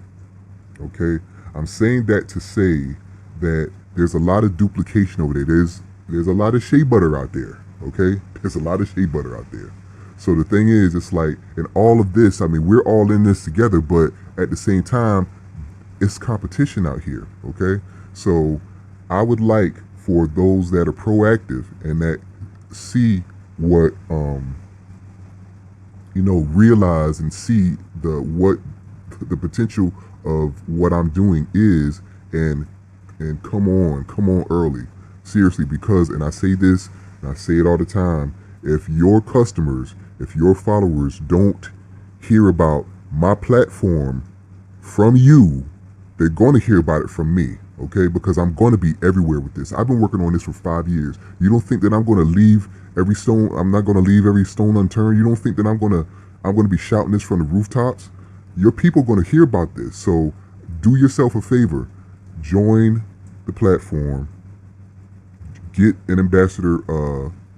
Okay? I'm saying that to say that there's a lot of duplication over there. There's a lot of shea butter out there. Okay? There's a lot of shea butter out there. So the thing is, it's like, in all of this, I mean, we're all in this together, but at the same time, it's competition out here. Okay? So I would like for those that are proactive and that see what, you know, realize and see what the potential of what I'm doing is, and come on early. Seriously, because, and I say this, and I say it all the time, if your customers, if your followers don't hear about my platform from you, they're going to hear about it from me. okay? Because I'm going to be everywhere with this. I've been working on this for 5 years. You don't think that I'm going to leave every stone? I'm not going to leave every stone unturned. You don't think that I'm going to be shouting this from the rooftops? Your people are going to hear about this. So do yourself a favor. Join the platform. Get an ambassador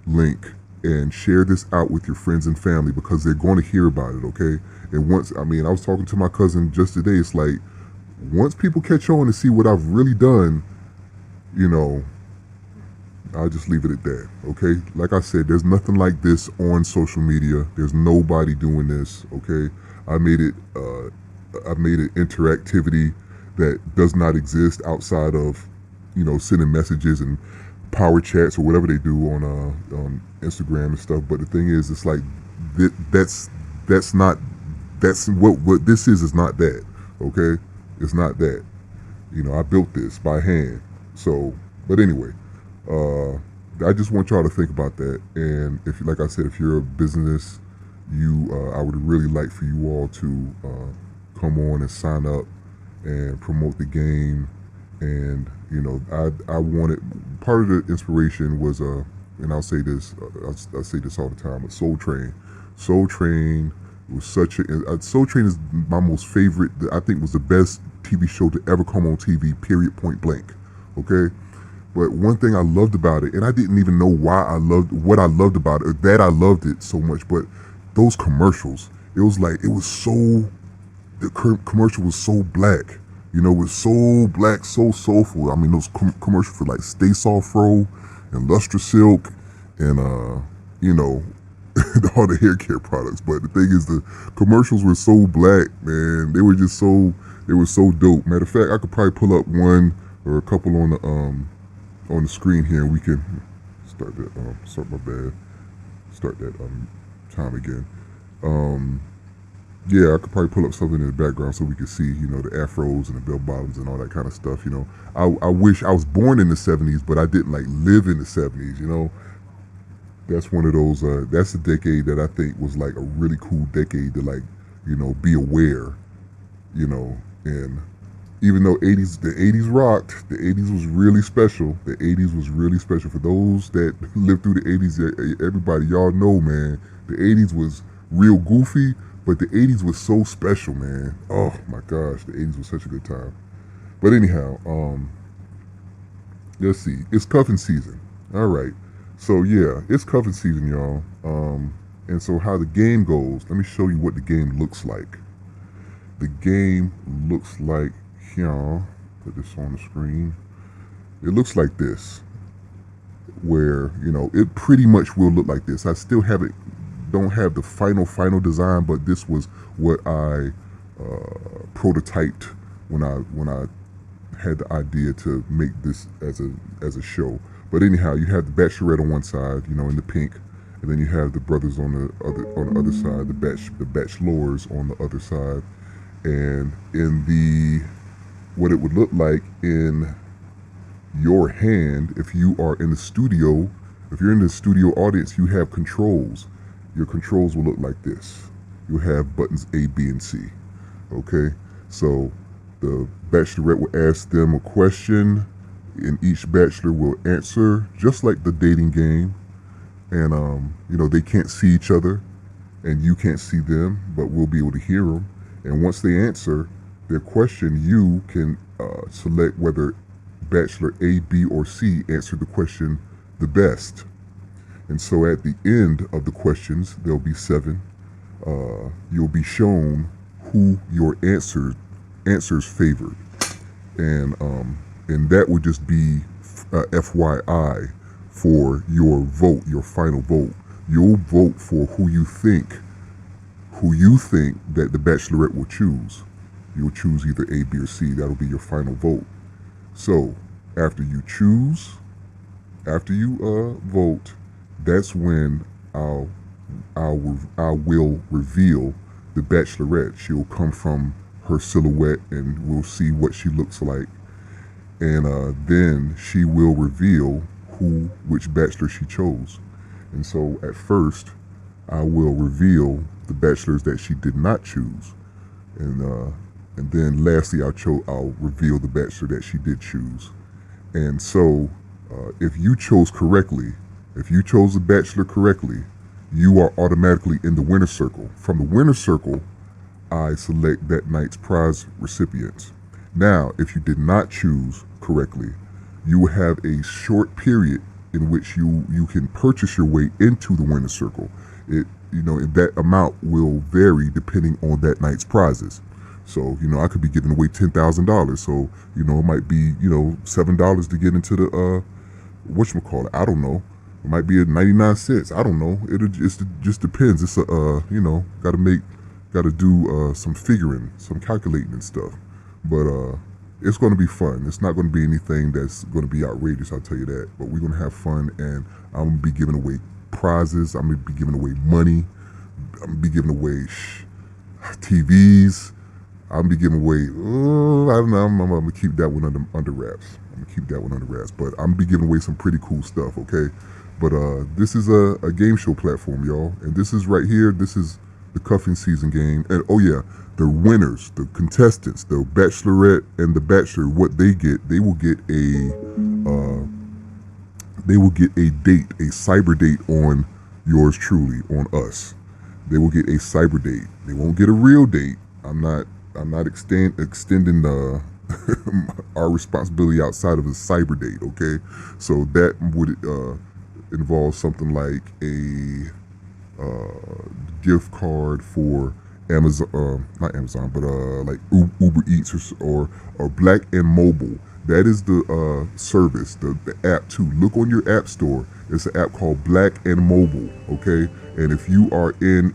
link and share this out with your friends and family because they're going to hear about it, okay? And once, I was talking to my cousin just today, it's like, once people catch on and see what I've really done, I'll just leave it at that, okay? Like I said, there's nothing like this on social media. There's nobody doing this, okay? I made it interactivity that does not exist outside of, sending messages and power chats or whatever they do on Instagram and stuff. But the thing is, it's like what this is not that, okay? It's not that. I built this by hand. So, but anyway, I just want y'all to think about that. And if, like I said, if you're a business, I would really like for you all to come on and sign up and promote the game. And I wanted, part of the inspiration was and I'll say this, I say this all the time, but Soul Train was Soul Train is my most favorite. I think was the best TV show to ever come on TV. Period. Point blank. Okay. But one thing I loved about it, and I didn't even know what I loved about it, or that I loved it so much, but those commercials, it was so, the commercial was so black. It was so black, so soulful. Those commercials for like Stay Soft Fro and Lustre Silk and, all the hair care products. But the thing is, the commercials were so black, man. They were so dope. Matter of fact, I could probably pull up one or a couple on the screen here, and we can start that, start that time again. Yeah, I could probably pull up something in the background so we could see, the afros and the bell bottoms and all that kind of stuff. I wish I was born in the 70s, but I didn't live in the 70s. That's one of those. That's a decade that I think was like a really cool decade to be aware. And even though the 80s rocked, the 80s was really special. The 80s was really special for those that lived through the 80s. Everybody, y'all know, man, the 80s was real goofy. But the 80s was so special, man. Oh my gosh, the 80s was such a good time. But anyhow, let's see. It's cuffing season. All right. So yeah, it's cuffing season, y'all. And so how the game goes, let me show you what the game looks like. The game looks like here. Put this on the screen. It looks like this. Where, it pretty much will look like this. I still don't have the final design, but this was what I prototyped when I had the idea to make this as a show. But anyhow, you have the Bachelorette on one side, in the pink, and then you have the brothers on the other side, the Bachelors on the other side, and in what it would look like in your hand, if you are in the studio, if you're in the studio audience, you have controls. Your controls will look like this. You'll have buttons A, B, and C. Okay? So the Bachelorette will ask them a question, and each Bachelor will answer, just like the dating game. And, they can't see each other, and you can't see them, but we'll be able to hear them. And once they answer their question, you can select whether Bachelor A, B, or C answered the question the best. And so at the end of the questions, there'll be 7. You'll be shown who your answers favored. And that would just be FYI for your vote, your final vote. You'll vote for who you think that the Bachelorette will choose. You'll choose either A, B, or C. That'll be your final vote. So after you vote, that's when I will reveal the Bachelorette. She'll come from her silhouette, and we'll see what she looks like. And then she will reveal which Bachelor she chose. And so at first, I will reveal the Bachelors that she did not choose. And And then lastly, I'll reveal the bachelor that she did choose. And so if you chose correctly, if you chose the bachelor correctly, you are automatically in the winner's circle. From the winner's circle, I select that night's prize recipients. Now, if you did not choose correctly, you will have a short period in which you can purchase your way into the winner's circle. And that amount will vary depending on that night's prizes. So, I could be giving away $10,000. So, it might be, $7 to get into the, whatchamacallit, I don't know. It might be at 99 cents. I don't know. It just depends. It's got to do some figuring, some calculating and stuff. But it's going to be fun. It's not going to be anything that's going to be outrageous, I'll tell you that. But we're going to have fun, and I'm going to be giving away prizes. I'm going to be giving away money. I'm going to be giving away TVs. I'm going to be giving away, I don't know, I'm going to keep that one under wraps. But I'm going to be giving away some pretty cool stuff, okay? But this is a game show platform, y'all. And this is right here, this is the cuffing season game. And oh yeah, the winners, the contestants, the bachelorette and the bachelor, what they get, they will get a date, a cyber date on yours truly, on us. They will get a cyber date. They won't get a real date. I'm not extending our responsibility outside of a cyber date, okay? So that would involve something like a gift card for Amazon, not Amazon, but like Uber Eats or Black and Mobile. That is the service, the app too. Look on your app store. It's an app called Black and Mobile, okay? And if you are in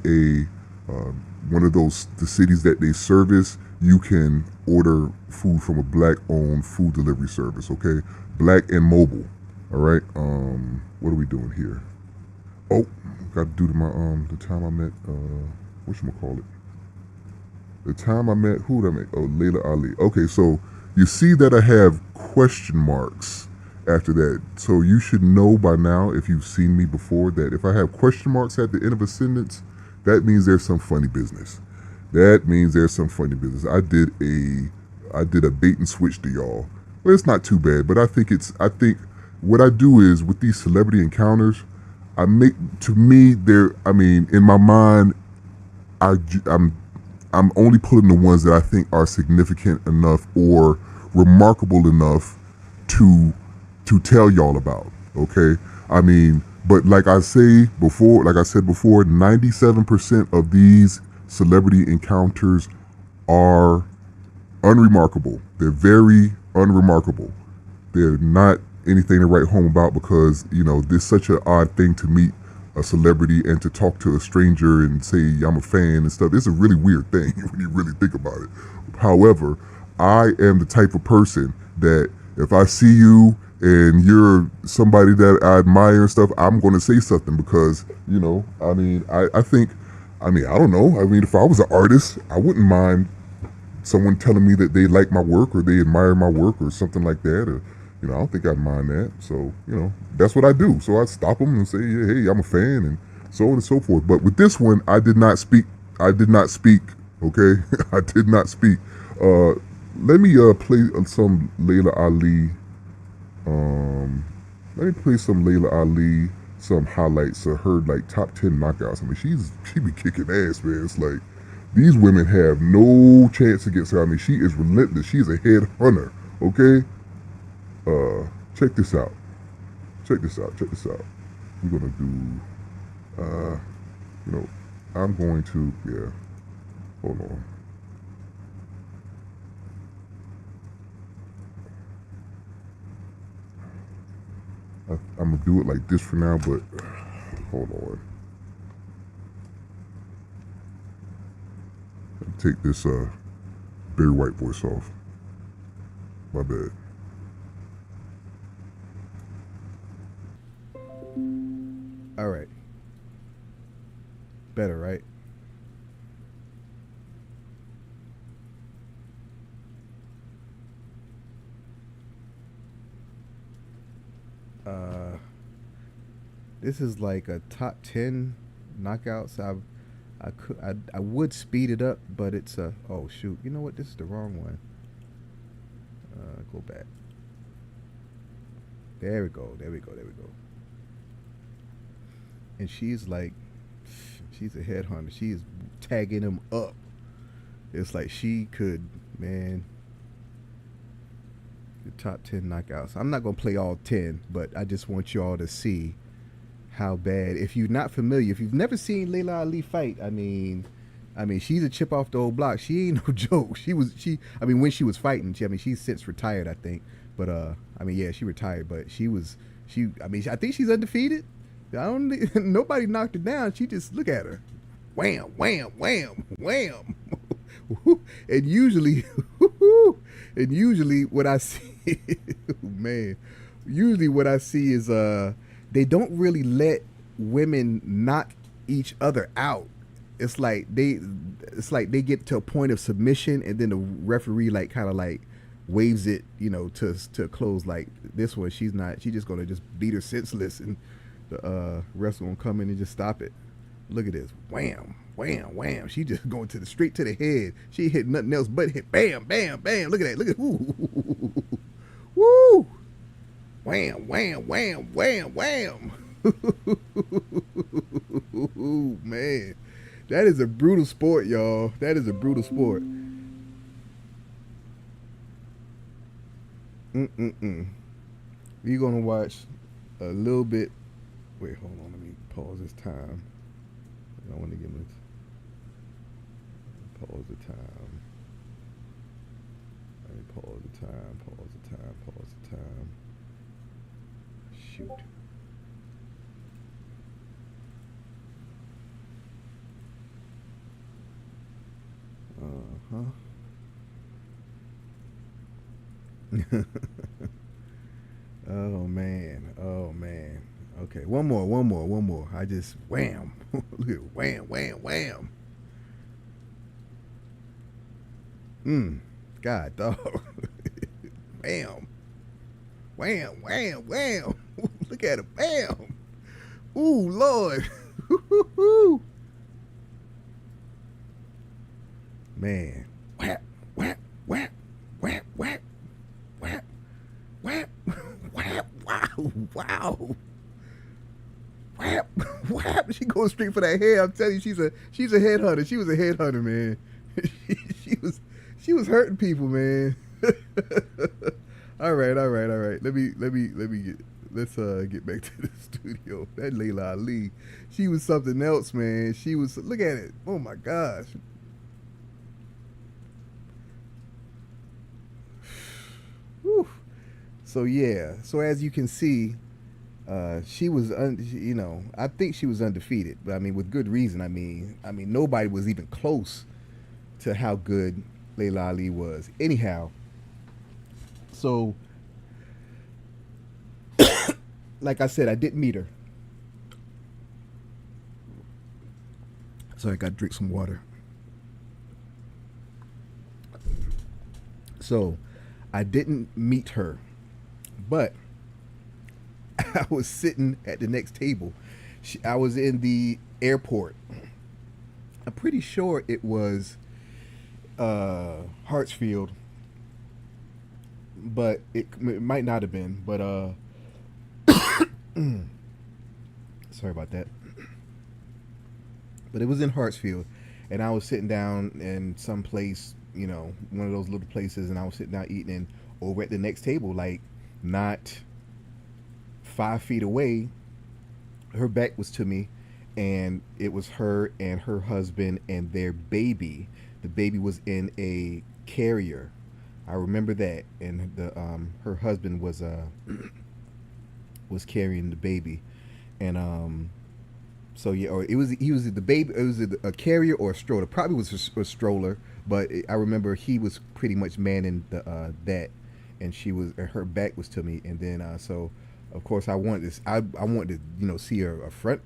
one of the cities that they service, you can order food from a Black-owned food delivery service, okay? Black and Mobile, all right? What are we doing here? Oh, got to do the time I met, whatchamacallit? The time I met, who did I meet? Oh, Laila Ali. Okay, so you see that I have question marks after that. So you should know by now, if you've seen me before, that if I have question marks at the end of a sentence, that means there's some funny business. I did a bait and switch to y'all. Well, it's not too bad, but I think what I do is with these celebrity encounters, in my mind, I'm only pulling the ones that I think are significant enough or remarkable enough to tell y'all about, okay? But like I said before, 97% of these celebrity encounters are unremarkable. They're very unremarkable. They're not anything to write home about because, this is such an odd thing to meet a celebrity and to talk to a stranger and say I'm a fan and stuff. It's a really weird thing when you really think about it. However, I am the type of person that if I see you and you're somebody that I admire and stuff, I'm going to say something because, I don't know. If I was an artist, I wouldn't mind someone telling me that they like my work or they admire my work or something like that. Or, I don't think I'd mind that. So, that's what I do. So I stop them and say, yeah, hey, I'm a fan and so on and so forth. But with this one, I did not speak. Okay? I did not speak. Let me play some Laila Ali. Let me play some Laila Ali, some highlights of her top 10 knockouts. She be kicking ass, man. It's like these women have no chance against her. She is relentless. She's a head hunter. Okay. Check this out. We're gonna do. I'm going to. Yeah. Hold on. I'm gonna do it like this for now, but hold on. Take this Barry White voice off. My bad. All right. Better, right? This is like a top 10 knockouts I would speed it up, but it's a oh shoot. You know what? This is the wrong one. Go back. There we go. There we go. There we go. And she's like, she's a headhunter. She is tagging him up. It's like she could, man. The top 10 knockouts. I'm not gonna play all 10, but I just want y'all to see how bad. If you're not familiar, if you've never seen Laila Ali fight, I mean, she's a chip off the old block. She ain't no joke. I mean, when she was fighting, she's since retired, I think. But yeah, she retired. But I think she's undefeated. Nobody knocked her down. She just look at her, wham, wham, wham, wham, and usually what I see, man, usually what I see is they don't really let women knock each other out. It's like they get to a point of submission, and then the referee kind of waves it, to close. Like this one, she's just gonna just beat her senseless, and the wrestler gonna come in and just stop it. Look at this, wham, wham, wham. She just going straight to the head. She hit nothing else but hit, bam, bam, bam. Look at that, look at woo, woo, wham, wham, wham, wham, wham. Ooh, man, that is a brutal sport, y'all. That is a brutal sport. We're gonna watch a little bit. Wait, hold on. Let me pause this time. I don't want to give it. Pause the time. Let me pause the time. Pause the time. Pause the time. Shoot. Oh man. Okay, one more. I just wham. Look at wham, wham, wham. God dog. Bam. Wham, wham, wham. Look at him. Bam. Ooh, Lord. Man. Whap, whap, whap, whap, whap, whap, whap, whap, wow, wow. Whap, whap. She goes straight for that head. I'm telling you, she's a headhunter. She was a headhunter, man. she was hurting people, man. All right. Let's get back to the studio. That Laila Ali, she was something else, man. She was, look at it. Oh my gosh. Whew. So yeah. So as you can see, she was, I think she was undefeated, but I mean, with good reason. I mean, nobody was even close to how good Laila Ali was. Anyhow, so like I said, I didn't meet her. So I got to drink some water. So I didn't meet her, but I was sitting at the next table. I was in the airport. I'm pretty sure it was Hartsfield, but it might not have been. But sorry about that. But it was in Hartsfield, and I was sitting down in some place, one of those little places, and I was sitting down eating, and over at the next table, like not 5 feet away, her back was to me, and it was her and her husband and their baby. The baby was in a carrier. I remember that, and her husband was carrying the baby, and so yeah, or he was the baby. It was a carrier or a stroller. Probably was a stroller, but I remember he was pretty much manning that, and her back was to me, and then so of course I wanted this. I wanted to see the front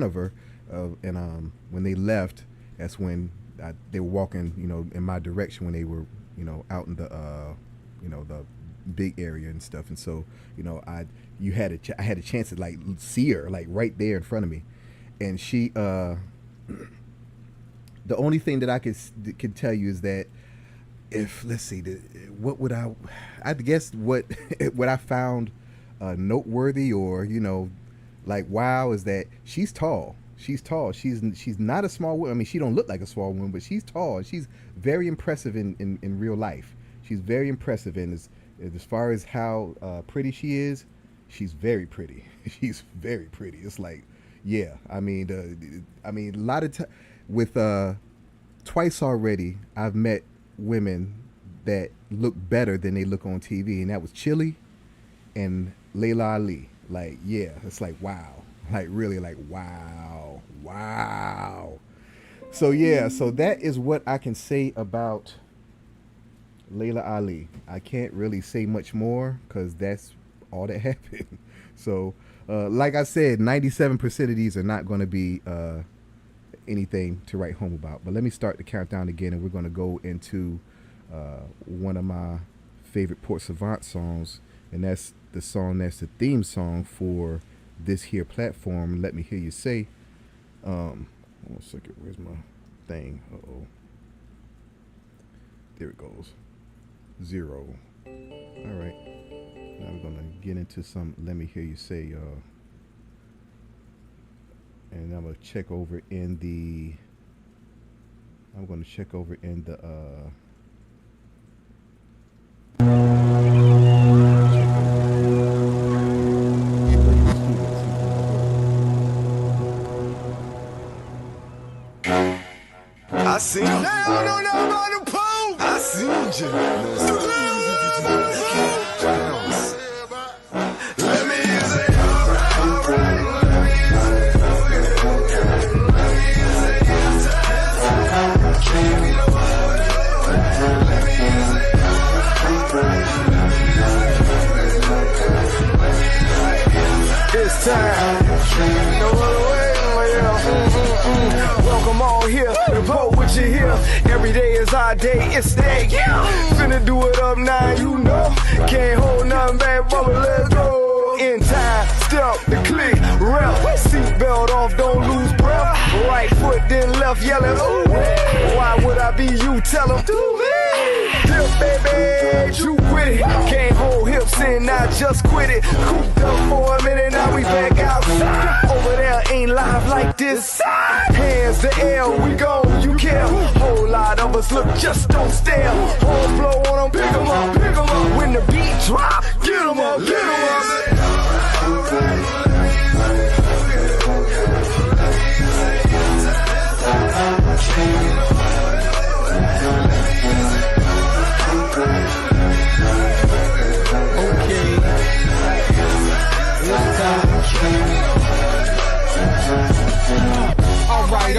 of her, and when they left, that's when they were walking in my direction when they were out in the the big area and stuff, and so I had a chance to see her right there in front of me, and she The only thing that I could tell you is that if, let's see, what would I guess what I found noteworthy, or like wow, is that she's tall. She's tall. She's not a small woman. I mean, she don't look like a small woman, but she's tall. She's very impressive in real life. She's very impressive, and as far as how pretty she is, she's very pretty. She's very pretty. It's like, yeah. I mean, a lot of with twice already, I've met women that look better than they look on TV, and that was Chili and Laila Ali. Like, yeah, it's like wow. Like really, like wow. So yeah, so that is what I can say about Laila Ali. I can't really say much more because that's all that happened. So like I said, 97% of these are not going to be anything to write home about. But let me start the countdown again, and we're going to go into one of my favorite Port Savant songs, and that's the song that's the theme song for this here platform. Let me hear you say. 1 second, where's my thing? There it goes. 0. All right, now we're gonna get into some Let Me Hear You Say, y'all. And I'm gonna check over in the I seen you. I don't know about the pole. I seen you. Let me hear you say, alright, alright. Let me hear you say, okay. Let me hear you say, yes, yes. Let me hear you say, alright, alright. It's time. No other way. Welcome all here, the boat with you here. Every day is our day, it's that. Finna do it up now, you know. Can't hold nothing back, but let's go. In time, step the click, rep. Seatbelt off, don't lose breath. Right foot, then left, yelling, ooh. Why would I be you? Tell them, do me. Dip, baby, you with it. Can't hold hips in, now just quit it. Cooped up for a minute, now we back outside. Over there ain't live like this. Hands the air, we go, you care. Whole lot of us look, just don't stare. Horns blow on them, pick 'em up, pick 'em up. When the beat drop, get 'em up, get 'em up. Alright,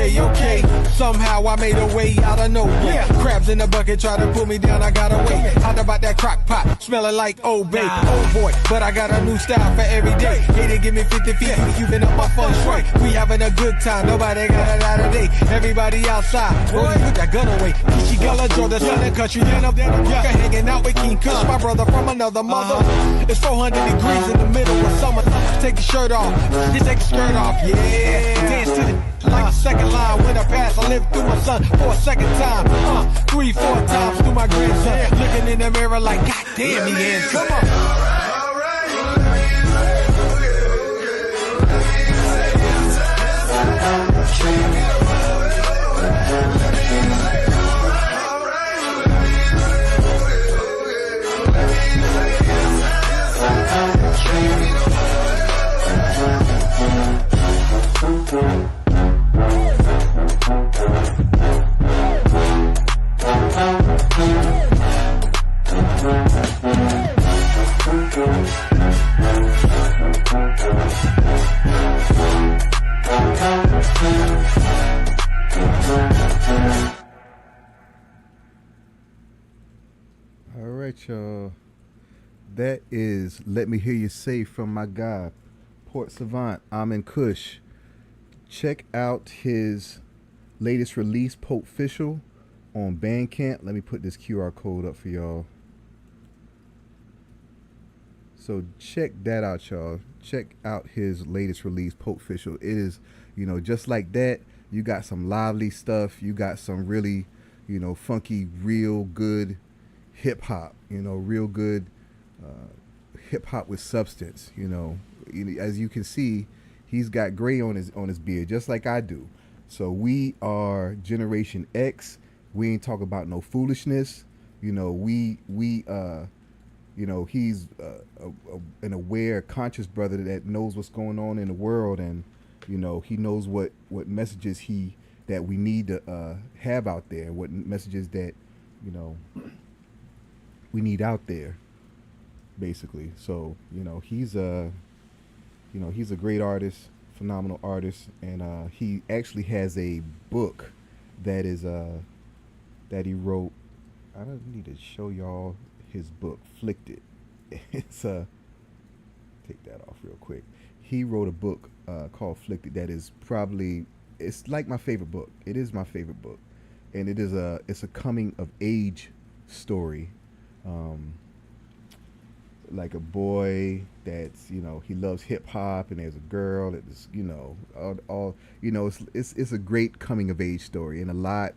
okay. Somehow I made a way out of nowhere. Crabs in the bucket try to pull me down, I got away. How about that crock pot, smelling like Old Bay? Oh boy, but I got a new style for every day. Hey, they give me 50 feet, you been up my fun straight. We having a good time, nobody got it out of day. Everybody outside, boy, put that gun away. Kishi Gala Joe, the southern country, then up there, hanging out with King Kush, my brother from another mother. It's 400 degrees in the middle of summer. Take your shirt off, just take your skirt off, yeah. Dance to the like a second line when I pass. I live through my son for a second time. 3-4 times through my grandson. Looking in the mirror like, God damn, he is. Come on. All right, y'all. That is Let Me Hear You Say from my guy, Port Savant, Amin Kush. Check out his latest release, Pope Official, on Bandcamp. Let me put this QR code up for y'all. So check that out, y'all. Check out his latest release, Pope Official. It is, just like that, You got some lively stuff. You got some really, funky, real good hip hop. Real good hip hop with substance. As you can see, he's got gray on his beard, just like I do. So we are Generation X. We ain't talking about no foolishness. He's an aware, conscious brother that knows what's going on in the world, and he knows what messages that we need to have out there, what messages that we need out there, basically. So he's a great artist, phenomenal artist, and he actually has a book that is that he wrote. I don't need to show y'all his book, Flicked It. It's take that off real quick. He wrote a book called Flicked It that is it's like my favorite book. It is my favorite book, and it's a coming of age story. Like a boy that's he loves hip hop, and there's a girl that is it's a great coming of age story, and a lot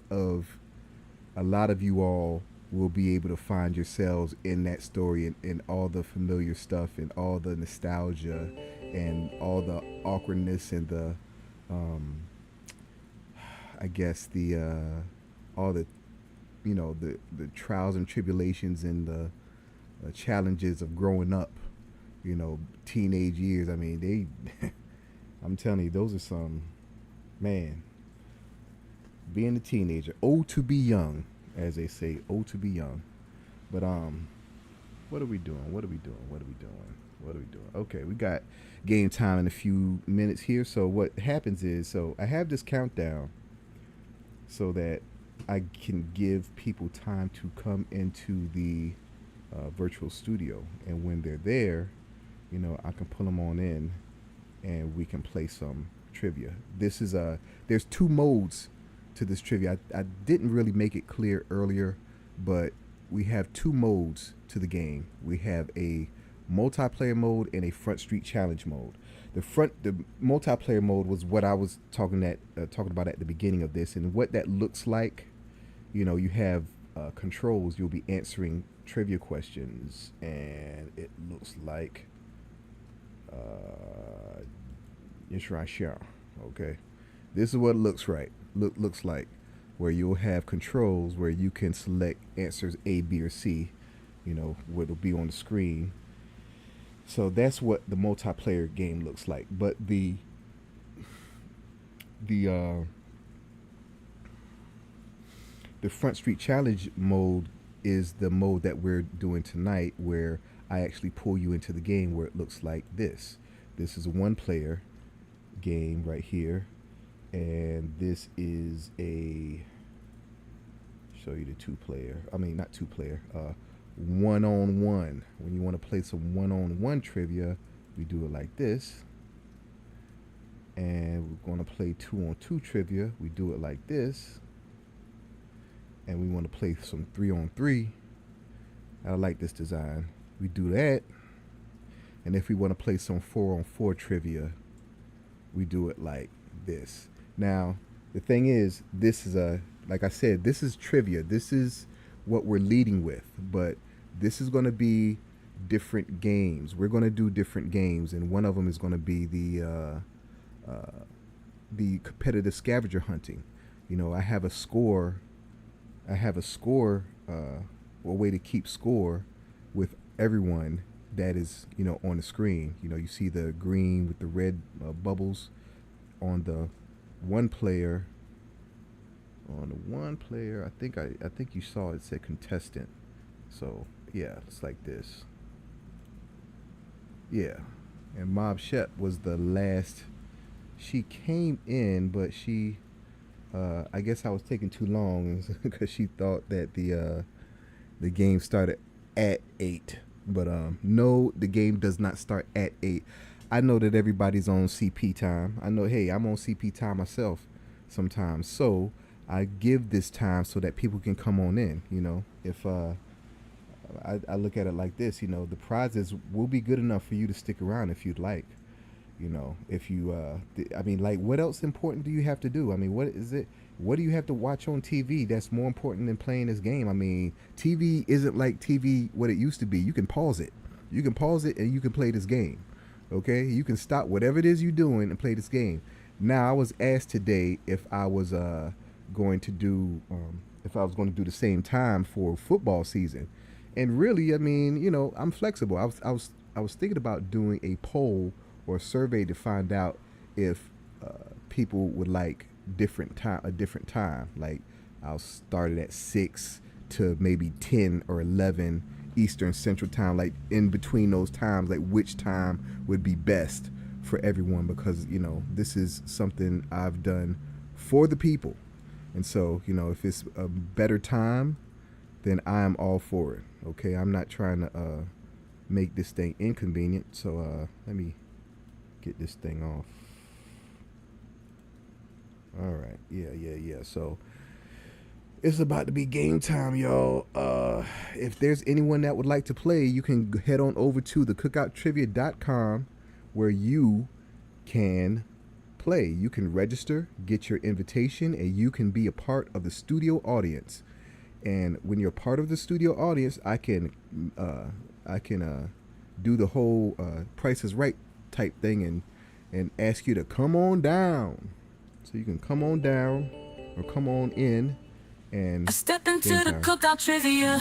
of you all will be able to find yourselves in that story, and all the familiar stuff, and all the nostalgia, and all the awkwardness, and the I guess the all the the trials and tribulations, and the challenges of growing up, teenage years. I mean, I'm telling you, those are some, man, being a teenager, oh to be young, as they say, oh to be young. But what are we doing? Okay, we got game time in a few minutes here. So what happens is, I have this countdown so that I can give people time to come into the virtual studio, and when they're there, I can pull them on in, and we can play some trivia. There's 2 modes to this trivia. I didn't really make it clear earlier, but we have 2 modes to the game. We have a multiplayer mode and a Front Street Challenge mode. The multiplayer mode was what I was talking about at the beginning of this, and what that looks like. You have controls. You'll be answering trivia questions, and it looks like okay, this is what it looks like, where you'll have controls where you can select answers A, B, or C, what will be on the screen. So that's what the multiplayer game looks like. But the Front Street Challenge mode is the mode that we're doing tonight, where I actually pull you into the game, where it looks like this. This is a 1-player game right here, and this is show you the 2-player. I mean, not 2-player. One-on-one. When you want to play some one-on-one trivia, we do it like this. And we're going to play 2-on-2 trivia. We do it like this. And we want to play some 3-on-3. I like this design. We do that. And if we want to play some 4-on-4 trivia, we do it like this. Now, the thing is, this is like I said, this is trivia. This is what we're leading with, but this is going to be different games. We're going to do different games, and one of them is going to be the competitive scavenger hunting. I have a score. A way to keep score with everyone that is, on the screen. You see the green with the red bubbles on the 1 player. On the 1 player, I think you saw it said contestant. So yeah, it's like this. Yeah, and Mob Shep was the last. She came in, but she. I guess I was taking too long because she thought that the game started at 8. But no, the game does not start at 8. I know that everybody's on CP time. I know, hey, I'm on CP time myself sometimes. So I give this time so that people can come on in. If I look at it like this, the prizes will be good enough for you to stick around if you'd like. You know, if you, I mean, like, what else important do you have to do? I mean, what is it? What do you have to watch on TV that's more important than playing this game? I mean, TV isn't like TV what it used to be. You can pause it. You can pause it and you can play this game. Okay? You can stop whatever it is you're doing and play this game. Now, I was asked today if I was going to do the same time for football season. And really, I mean, you know, I'm flexible. I was thinking about doing a poll or a survey to find out if people would like a different time. Like, I'll start it at 6 to maybe 10 or 11 Eastern Central Time. Like, in between those times, like which time would be best for everyone, because, you know, this is something I've done for the people. And so, you know, if it's a better time, then I'm all for it. Okay, I'm not trying to make this thing inconvenient. So let me get this thing off. All right, yeah. So it's about to be game time, y'all. If there's anyone that would like to play, you can head on over to the cookouttrivia.com, where you can play. You can register, get your invitation, and you can be a part of the studio audience. And when you're part of the studio audience, I can do the whole Price is Right type thing and ask you to come on down. So you can come on down or come on in and step into the Cookout Trivia.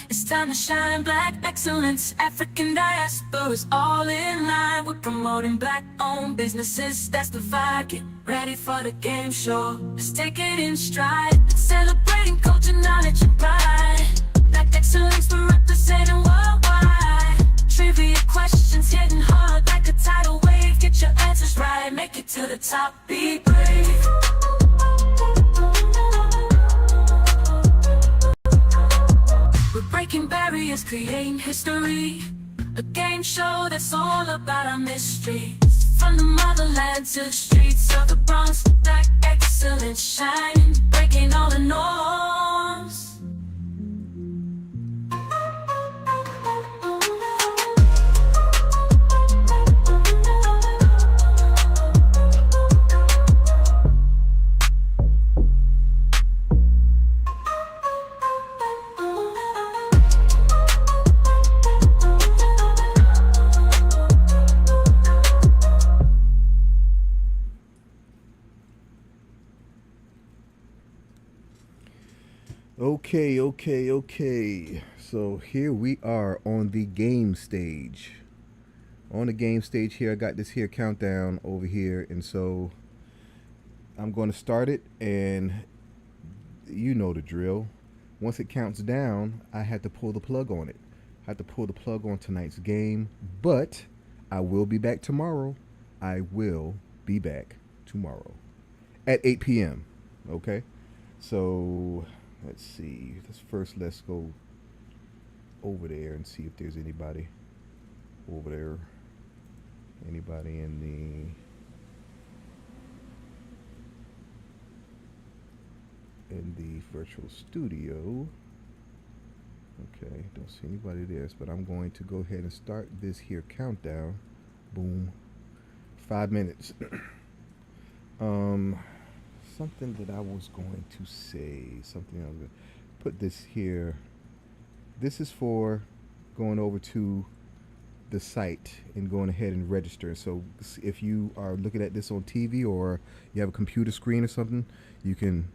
It's time to shine black excellence. African diaspora's all in line. We're promoting black-owned businesses. That's the vibe. Get ready for the game show. Let's take it in stride. Celebrating culture, knowledge, and pride. Black excellence, we're representing worldwide. Trivia questions hitting hard like a tidal wave. Get your answers right. Make it to the top. Be brave. We're breaking barriers, creating history. A game show that's all about our mystery. From the motherland to the streets of the Bronx, black excellence shining, breaking all the norms. Okay. So here we are on the game stage. On the game stage here, I got this here countdown over here, and so I'm going to start it, and you know the drill. Once it counts down, I had to pull the plug on it. I had to pull the plug on tonight's game, but I will be back tomorrow. I will be back tomorrow at 8 p.m. Okay? So let's see. Let's go over there and see if there's anybody over there. Anybody in the virtual studio. Okay, don't see anybody there, but I'm going to go ahead and start this here countdown. Boom. 5 minutes. Something that I was going to say, something I was going to put this here. This is for going over to the site and going ahead and register. So if you are looking at this on TV or you have a computer screen or something, you can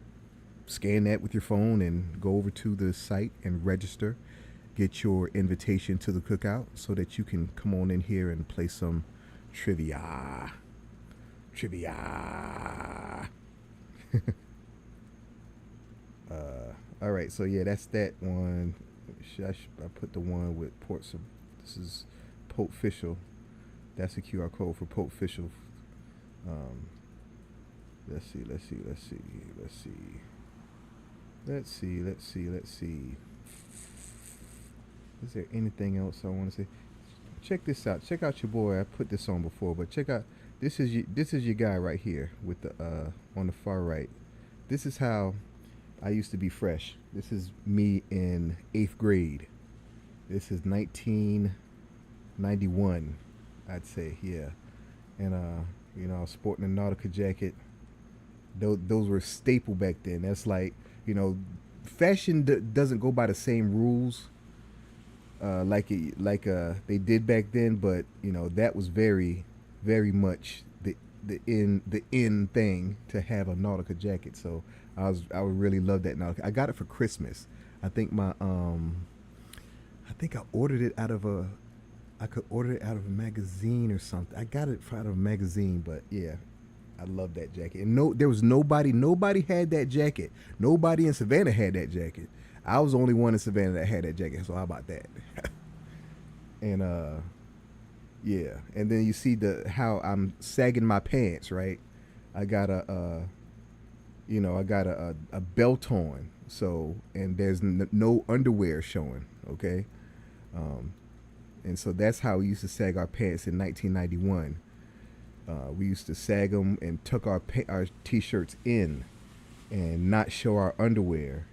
scan that with your phone and go over to the site and register. Get your invitation to the cookout so that you can come on in here and play some trivia. All right, so yeah, that's that one. I put the one with ports of, this is Pope Official. That's a QR code for Pope Official. Let's see. Is there anything else I want to say? Check this out. Check out your boy. I put this on before, but check out, this is your guy right here with the on the far right. This is how I used to be fresh. This is me in 8th grade. This is 1991, I'd say, yeah. and you know, I was sporting a Nautica jacket. Those were staple back then. That's like, you know, fashion doesn't go by the same rules like they did back then, but you know, that was very, very much the in thing to have a Nautica jacket. So I would really love that Nautica. I got it for Christmas. I think I ordered it out of I could order it out of a magazine or something. I got it out of a magazine, but yeah, I love that jacket. And there was nobody had that jacket. Nobody in Savannah had that jacket. I was the only one in Savannah that had that jacket. So how about that? And yeah. And then you see how I'm sagging my pants, right? I got a belt on. So, and there's no underwear showing, okay? And so that's how we used to sag our pants in 1991. We used to sag them and tuck our t-shirts in and not show our underwear,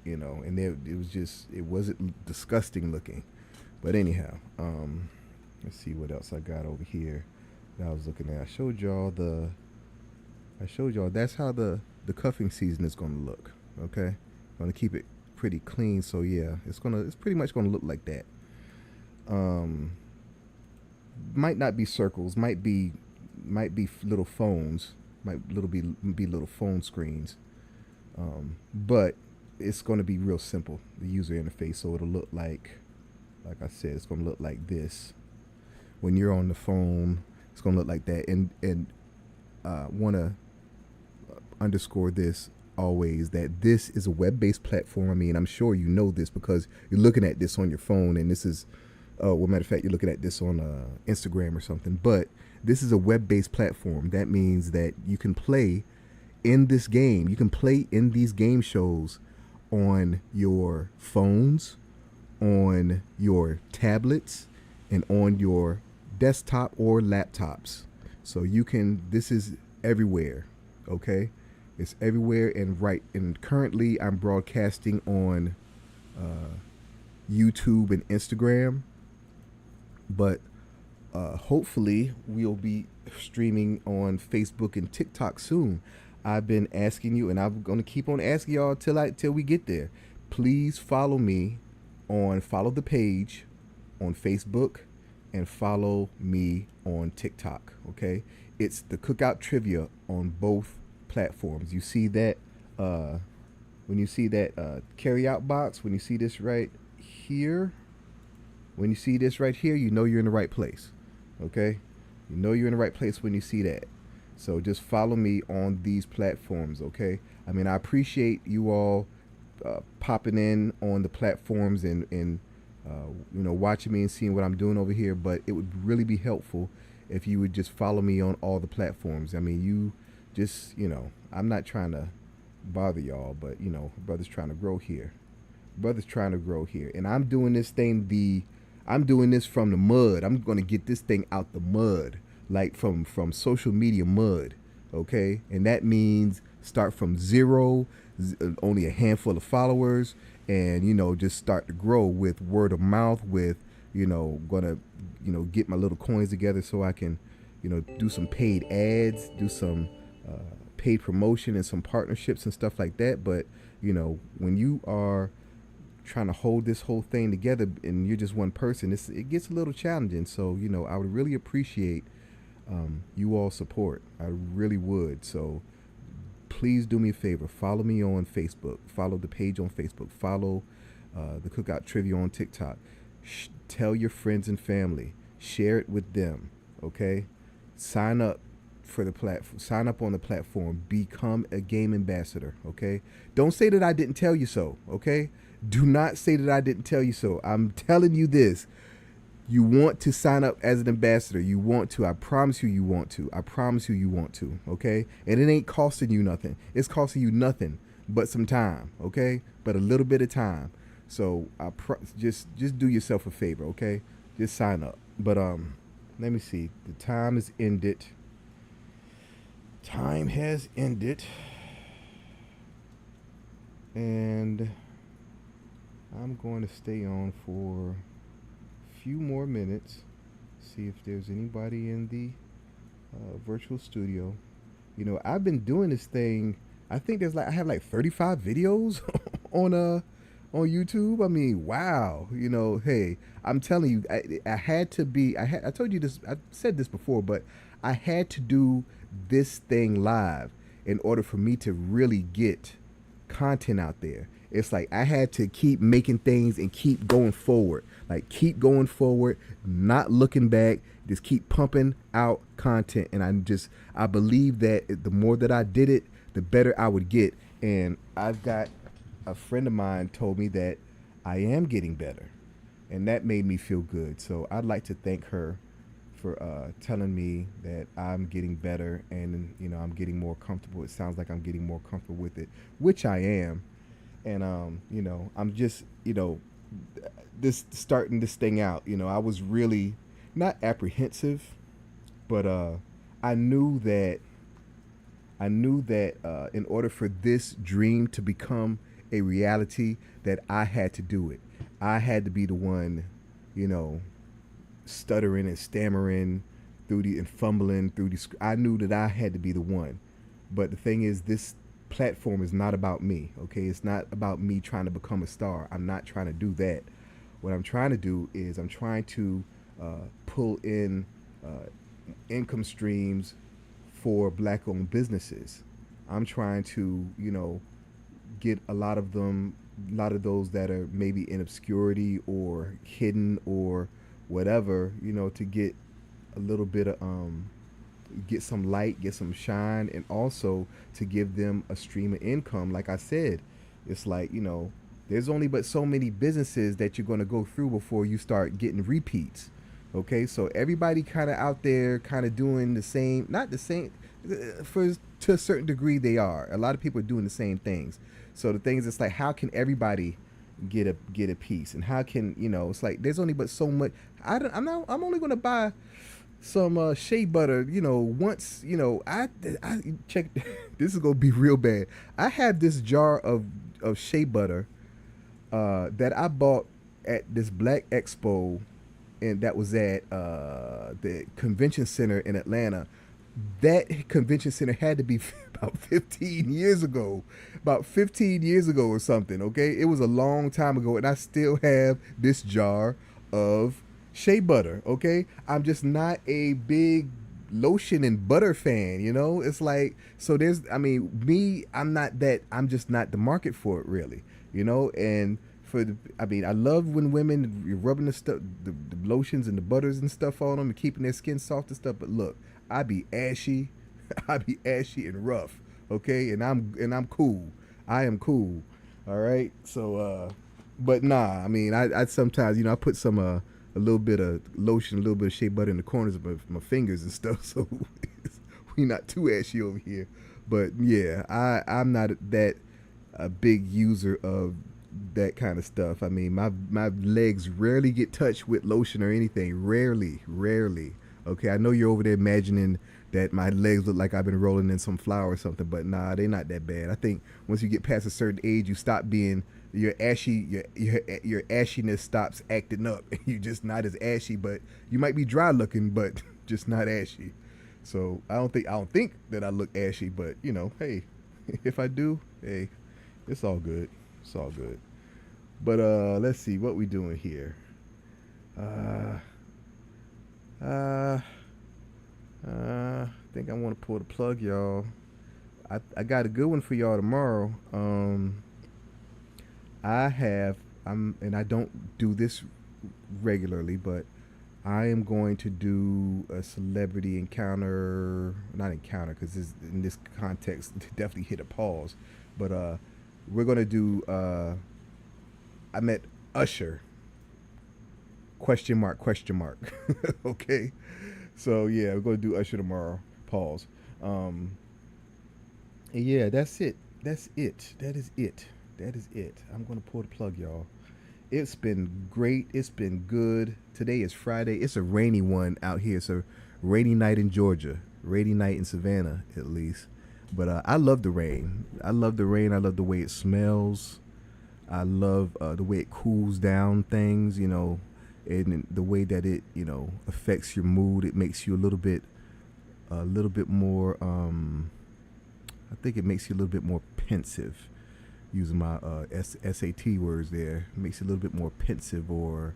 you know, and it wasn't disgusting looking. But anyhow, let's see what else I got over here that I was looking at. I showed y'all that's how the cuffing season is going to look, okay? I'm going to keep it pretty clean, so yeah, it's pretty much going to look like that. Might not be circles, might be little phones, be little phone screens, but it's going to be real simple, the user interface. So it'll look like I said, it's going to look like this. When you're on the phone, it's going to look like that. And want to underscore this always, that this is a web-based platform. I mean, I'm sure you know this because you're looking at this on your phone, and this is well, matter of fact, you're looking at this on Instagram or something, but this is a web-based platform. That means that you can play in this game. You can play in these game shows on your phones, on your tablets, and on your desktop or laptops. So this is everywhere, okay? It's everywhere. And currently I'm broadcasting on YouTube and Instagram, but hopefully we'll be streaming on Facebook and TikTok soon. I've been asking you, and I'm going to keep on asking y'all till we get there. Please follow the page on Facebook and follow me on TikTok, okay? It's the Cookout Trivia on both platforms. You see that when you see that carry-out box, when you see this right here, you know you're in the right place, okay? You know you're in the right place when you see that. So just follow me on these platforms, okay? I mean, I appreciate you all popping in on the platforms and you know, watching me and seeing what I'm doing over here, but it would really be helpful if you would just follow me on all the platforms. I mean, you just, you know, I'm not trying to bother y'all, but you know, brother's trying to grow here. And I'm doing this thing I'm doing this from the mud. I'm going to get this thing out the mud, like from social media mud, okay? And that means start from zero, only a handful of followers, and, you know, just start to grow with word of mouth, with, you know, gonna, you know, get my little coins together so I can, you know, do some paid ads, do some paid promotion and some partnerships and stuff like that. But, you know, when you are trying to hold this whole thing together and you're just one person, it gets a little challenging. So, you know, I would really appreciate you all support. I really would. So please do me a favor, follow me on Facebook, follow the page on Facebook, follow the Cookout Trivia on TikTok. Tell your friends and family, share it with them, okay? Sign up for the platform, sign up on the platform, become a game ambassador, okay? Don't say that I didn't tell you so, okay? Do not say that I didn't tell you so. I'm telling you this. You want to sign up as an ambassador. You want to. I promise you you want to. I promise you want to, okay? And it ain't costing you nothing. It's costing you nothing but some time, okay? But a little bit of time. So just do yourself a favor, okay? Just sign up. But let me see. The time is ended. Time has ended. And I'm going to stay on for a few more minutes, see if there's anybody in the virtual studio. You know, I've been doing this thing. I think I have like 35 videos on YouTube. I mean, wow. You know, hey, I'm telling you, I had to be. I told you this. I said this before, but I had to do this thing live in order for me to really get content out there. It's like I had to keep making things and keep going forward. Like keep going forward, not looking back, just keep pumping out content. And I believe that the more that I did it, the better I would get. And I've got a friend of mine told me that I am getting better. And that made me feel good. So I'd like to thank her for telling me that I'm getting better and, you know, I'm getting more comfortable. It sounds like I'm getting more comfortable with it, which I am. And, you know, I'm just, you know, starting this thing out, you know, I was really not apprehensive, but I knew that in order for this dream to become a reality, that I had to do it. I had to be the one, you know, stuttering and stammering and fumbling through the. I knew that I had to be the one. But the thing is, this platform is not about me. Okay, it's not about me trying to become a star. I'm not trying to do that. What I'm trying to do is I'm trying to pull in income streams for Black-owned businesses. I'm trying to, you know, get a lot of those that are maybe in obscurity or hidden or whatever, you know, to get a little bit of get some light, get some shine, and also to give them a stream of income. Like I said, it's like, you know, there's only but so many businesses that you're going to go through before you start getting repeats. Okay, so everybody kind of out there kind of doing the same, not the same, to a certain degree they are. A lot of people are doing the same things. So the thing is, it's like, how can everybody get a piece? And how can, you know, it's like there's only but so much. I'm only going to buy some shea butter, you know, once, you know, I check. This is going to be real bad. I have this jar of shea butter that I bought at this Black Expo, and that was at the convention center in Atlanta. That convention center had to be about 15 years ago, or something. Okay, it was a long time ago, and I still have this jar of shea butter. Okay, I'm just not a big lotion and butter fan, you know. It's like, so there's, I mean, I'm just not the market for it, really, you know. And I love when women, you're rubbing the stuff, the lotions and the butters and stuff on them and keeping their skin soft and stuff. But look, I be ashy and rough, okay? And I'm cool. I am cool. All right. So, but nah, I mean, I sometimes, you know, I put some a little bit of lotion, a little bit of shea butter in the corners of my fingers and stuff, so we not too ashy over here. But yeah, I'm not that a big user of that kind of stuff. I mean, my legs rarely get touched with lotion or anything. Rarely. Okay, I know you're over there imagining that my legs look like I've been rolling in some flour or something, but nah, they're not that bad. I think once you get past a certain age, you stop being your ashiness stops acting up, and you're just not as ashy. But you might be dry looking, but just not ashy. So I don't think that I look ashy, but you know, hey, if I do, hey, it's all good. It's all good. But let's see what we doing here. I think I want to pull the plug, y'all. I got a good one for y'all tomorrow. And I don't do this regularly, but I am going to do a celebrity encounter, not encounter, because in this context definitely hit a pause. But we're gonna do. I met Usher. ? Okay, so yeah, we're gonna do Usher tomorrow. Pause. And yeah, that's it. That is it. I'm gonna pull the plug, y'all. It's been great. It's been good. Today is Friday. It's a rainy one out here. It's a rainy night in Georgia. Rainy night in Savannah, at least. But I love the rain. I love the way it smells. I love the way it cools down things, you know, and the way that it, you know, affects your mood. It makes you a little bit a little bit more. I think it makes you a little bit more pensive. Using my SAT words there, it makes you a little bit more pensive, or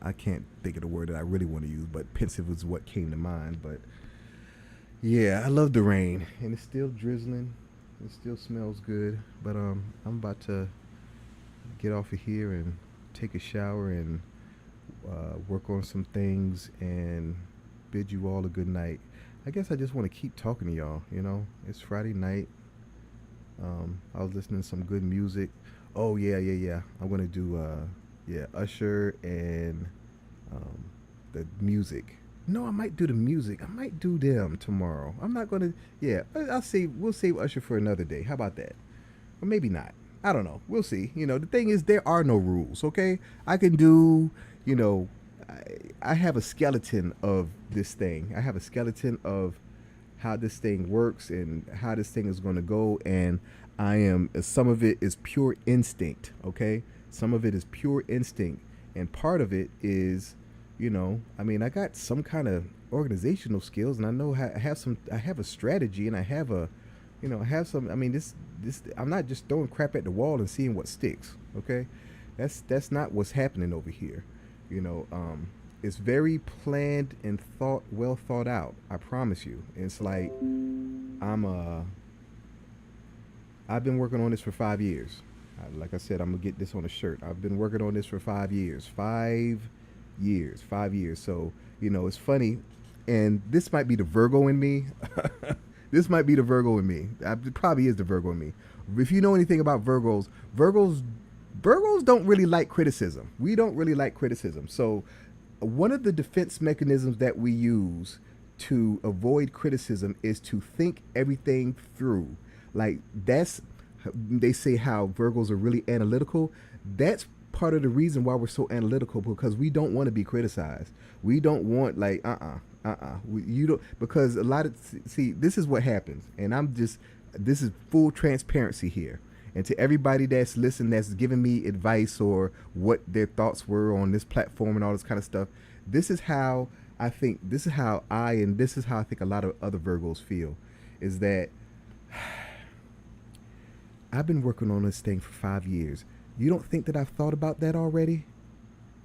I can't think of the word that I really want to use, but pensive was what came to mind. But yeah, I love the rain, and it's still drizzling. It still smells good. But I'm about to get off of here and take a shower and work on some things and bid you all a good night. I guess I just want to keep talking to y'all. You know, it's Friday night. I was listening to some good music. Oh yeah. I'm gonna do Usher and the music. No, I might do the music. I might do them tomorrow. I'm not gonna. Yeah, we'll save Usher for another day. How about that? Or maybe not. I don't know. We'll see. You know, the thing is, there are no rules. Okay, I can do. You know, I have a skeleton of this thing. I have a skeleton of how this thing works and how this thing is going to go, and some of it is pure instinct. Okay, some of it is pure instinct, and part of it is, you know, I mean, I got some kind of organizational skills, and I know I have a strategy, and I have some. I mean, this I'm not just throwing crap at the wall and seeing what sticks. Okay, that's not what's happening over here. You know, it's very planned and well thought out. I promise you. It's like I've been working on this for 5 years. Like I said, I'm gonna get this on a shirt. I've been working on this for 5 years. 5 years. 5 years. So, you know, it's funny, and this might be the Virgo in me. This might be the Virgo in me. It probably is the Virgo in me. If you know anything about Virgos don't really like criticism. We don't really like criticism. So one of the defense mechanisms that we use to avoid criticism is to think everything through. Like they say how Virgos are really analytical. That's part of the reason why we're so analytical, because we don't want to be criticized. We don't want like you don't, because this is what happens, and this is full transparency here. And to everybody that's listening, that's giving me advice or what their thoughts were on this platform and all this kind of stuff, this is how I think, this is how I think a lot of other Virgos feel, is that I've been working on this thing for 5 years. You don't think that I've thought about that already?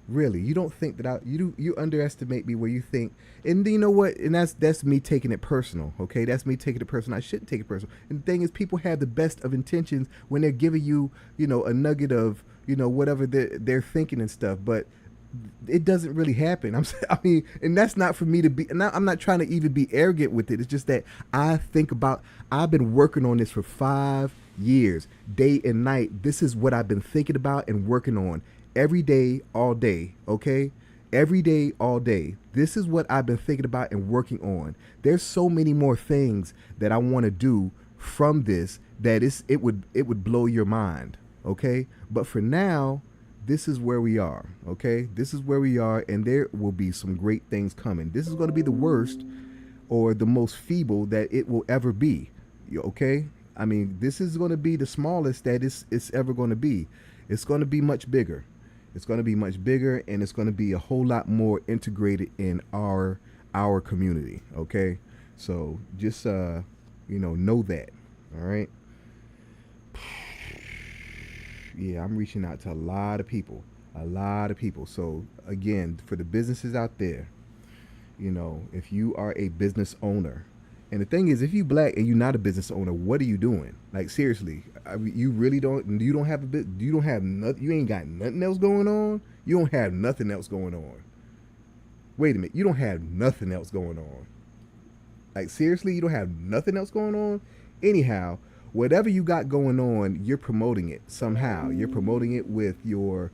Really? You don't think that you underestimate me where you think, and you know what? And that's me taking it personal, okay? That's me taking it personal. I shouldn't take it personal. And the thing is, people have the best of intentions when they're giving you, you know, a nugget of, you know, whatever they're thinking and stuff, but it doesn't really happen. I mean, and that's not for me to be, and I'm not trying to even be arrogant with it. It's just that I've been working on this for 5 years, day and night. This is what I've been thinking about and working on. Every day, all day, okay? Every day, all day. This is what I've been thinking about and working on. There's so many more things that I want to do from this that it would blow your mind, okay? But for now, this is where we are, okay? This is where we are, and there will be some great things coming. This is going to be the worst or the most feeble that it will ever be, okay? I mean, this is going to be the smallest that it's ever going to be. It's going to be much bigger. It's going to be much bigger, and it's going to be a whole lot more integrated in our community. Okay, so just know that. All right. Yeah, I'm reaching out to a lot of people. So again, for the businesses out there, you know, if you are a business owner, and the thing is, if you black and you're not a business owner, what are you doing? Like, seriously, you really don't. You don't have a bit. You don't have nothing. You ain't got nothing else going on. You don't have nothing else going on. Wait a minute. You don't have nothing else going on. Like, seriously, you don't have nothing else going on. Anyhow, whatever you got going on, you're promoting it somehow. You're promoting it and you're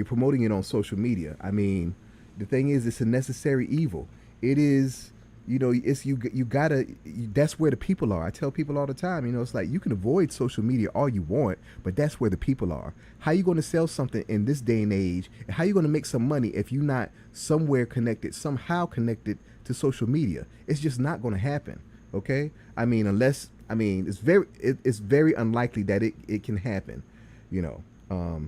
promoting it on social media. I mean, the thing is, it's a necessary evil. It is. You know, it's you gotta, that's where the people are. I tell people all the time, you know, it's like, you can avoid social media all you want, but that's where the people are. How you going to sell something in this day and age? And how you going to make some money if you're not somehow connected to social media? It's just not going to happen. Okay. I mean, it's very unlikely that it can happen. You know,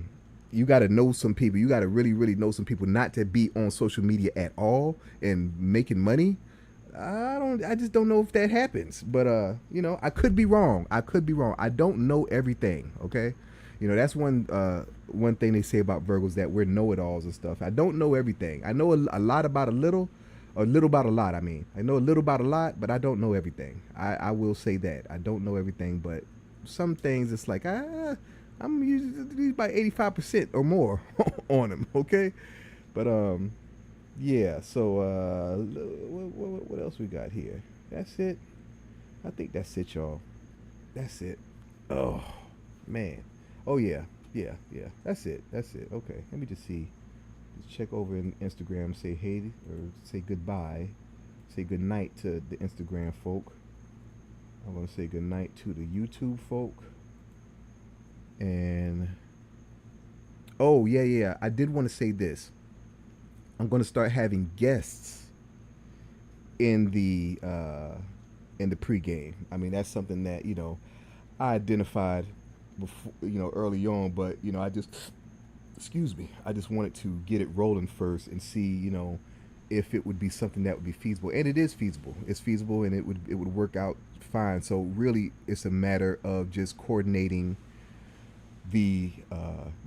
you got to know some people. You got to really, really know some people not to be on social media at all and making money. I just don't know if that happens. But you know, I could be wrong. I don't know everything. Okay, you know, that's one thing they say about Virgos, that we're know-it-alls and stuff. I don't know everything. I know a lot about a little, or little about a lot. I mean, I know a little about a lot, but I don't know everything. I will say that I don't know everything, but some things it's like I'm usually about 85% or more on them. Okay, but yeah. So what else we got here? That's it. I think that's it, y'all. That's it. Oh man. Oh yeah. That's it. Okay. Let me just see. Just check over in Instagram. Say hey or say goodbye. Say good night to the Instagram folk. I'm gonna say good night to the YouTube folk. And oh yeah. I did want to say this. I'm gonna start having guests in the pregame. I mean, that's something that, you know, I identified before, you know, early on, but you know, I just wanted to get it rolling first and see, you know, if it would be something that would be feasible. And it is feasible. It's feasible, and it would work out fine. So really, it's a matter of just coordinating the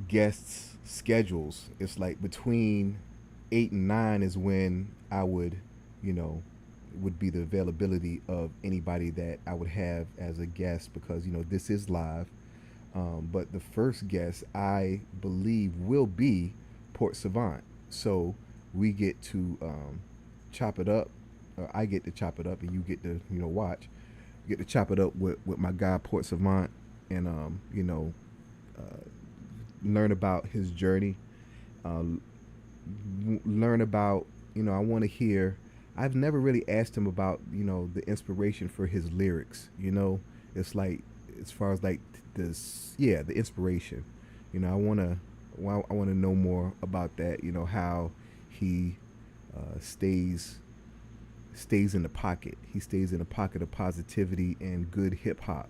guests' schedules. It's like between 8 and 9 is when I would, you know, would be the availability of anybody that I would have as a guest, because, you know, this is live. But the first guest, I believe, will be Port Savant. So we get to chop it up. I get to chop it up, and you get to, you know, watch. Get to chop it up with my guy Port Savant, and you know, learn about his journey. Learn about, you know, I want to hear. I've never really asked him about, you know, the inspiration for his lyrics. You know, it's like, as far as like this, yeah, the inspiration. You know, I want to know more about that. You know, how he stays in the pocket. He stays in a pocket of positivity and good hip hop.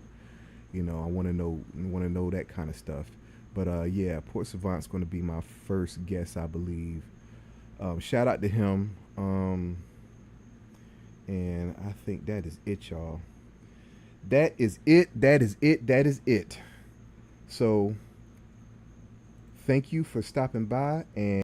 You know, I want to know that kind of stuff. But yeah, Port Savant's going to be my first guest, I believe. Shout out to him. And I think that is it, y'all. That is it. So thank you for stopping by, and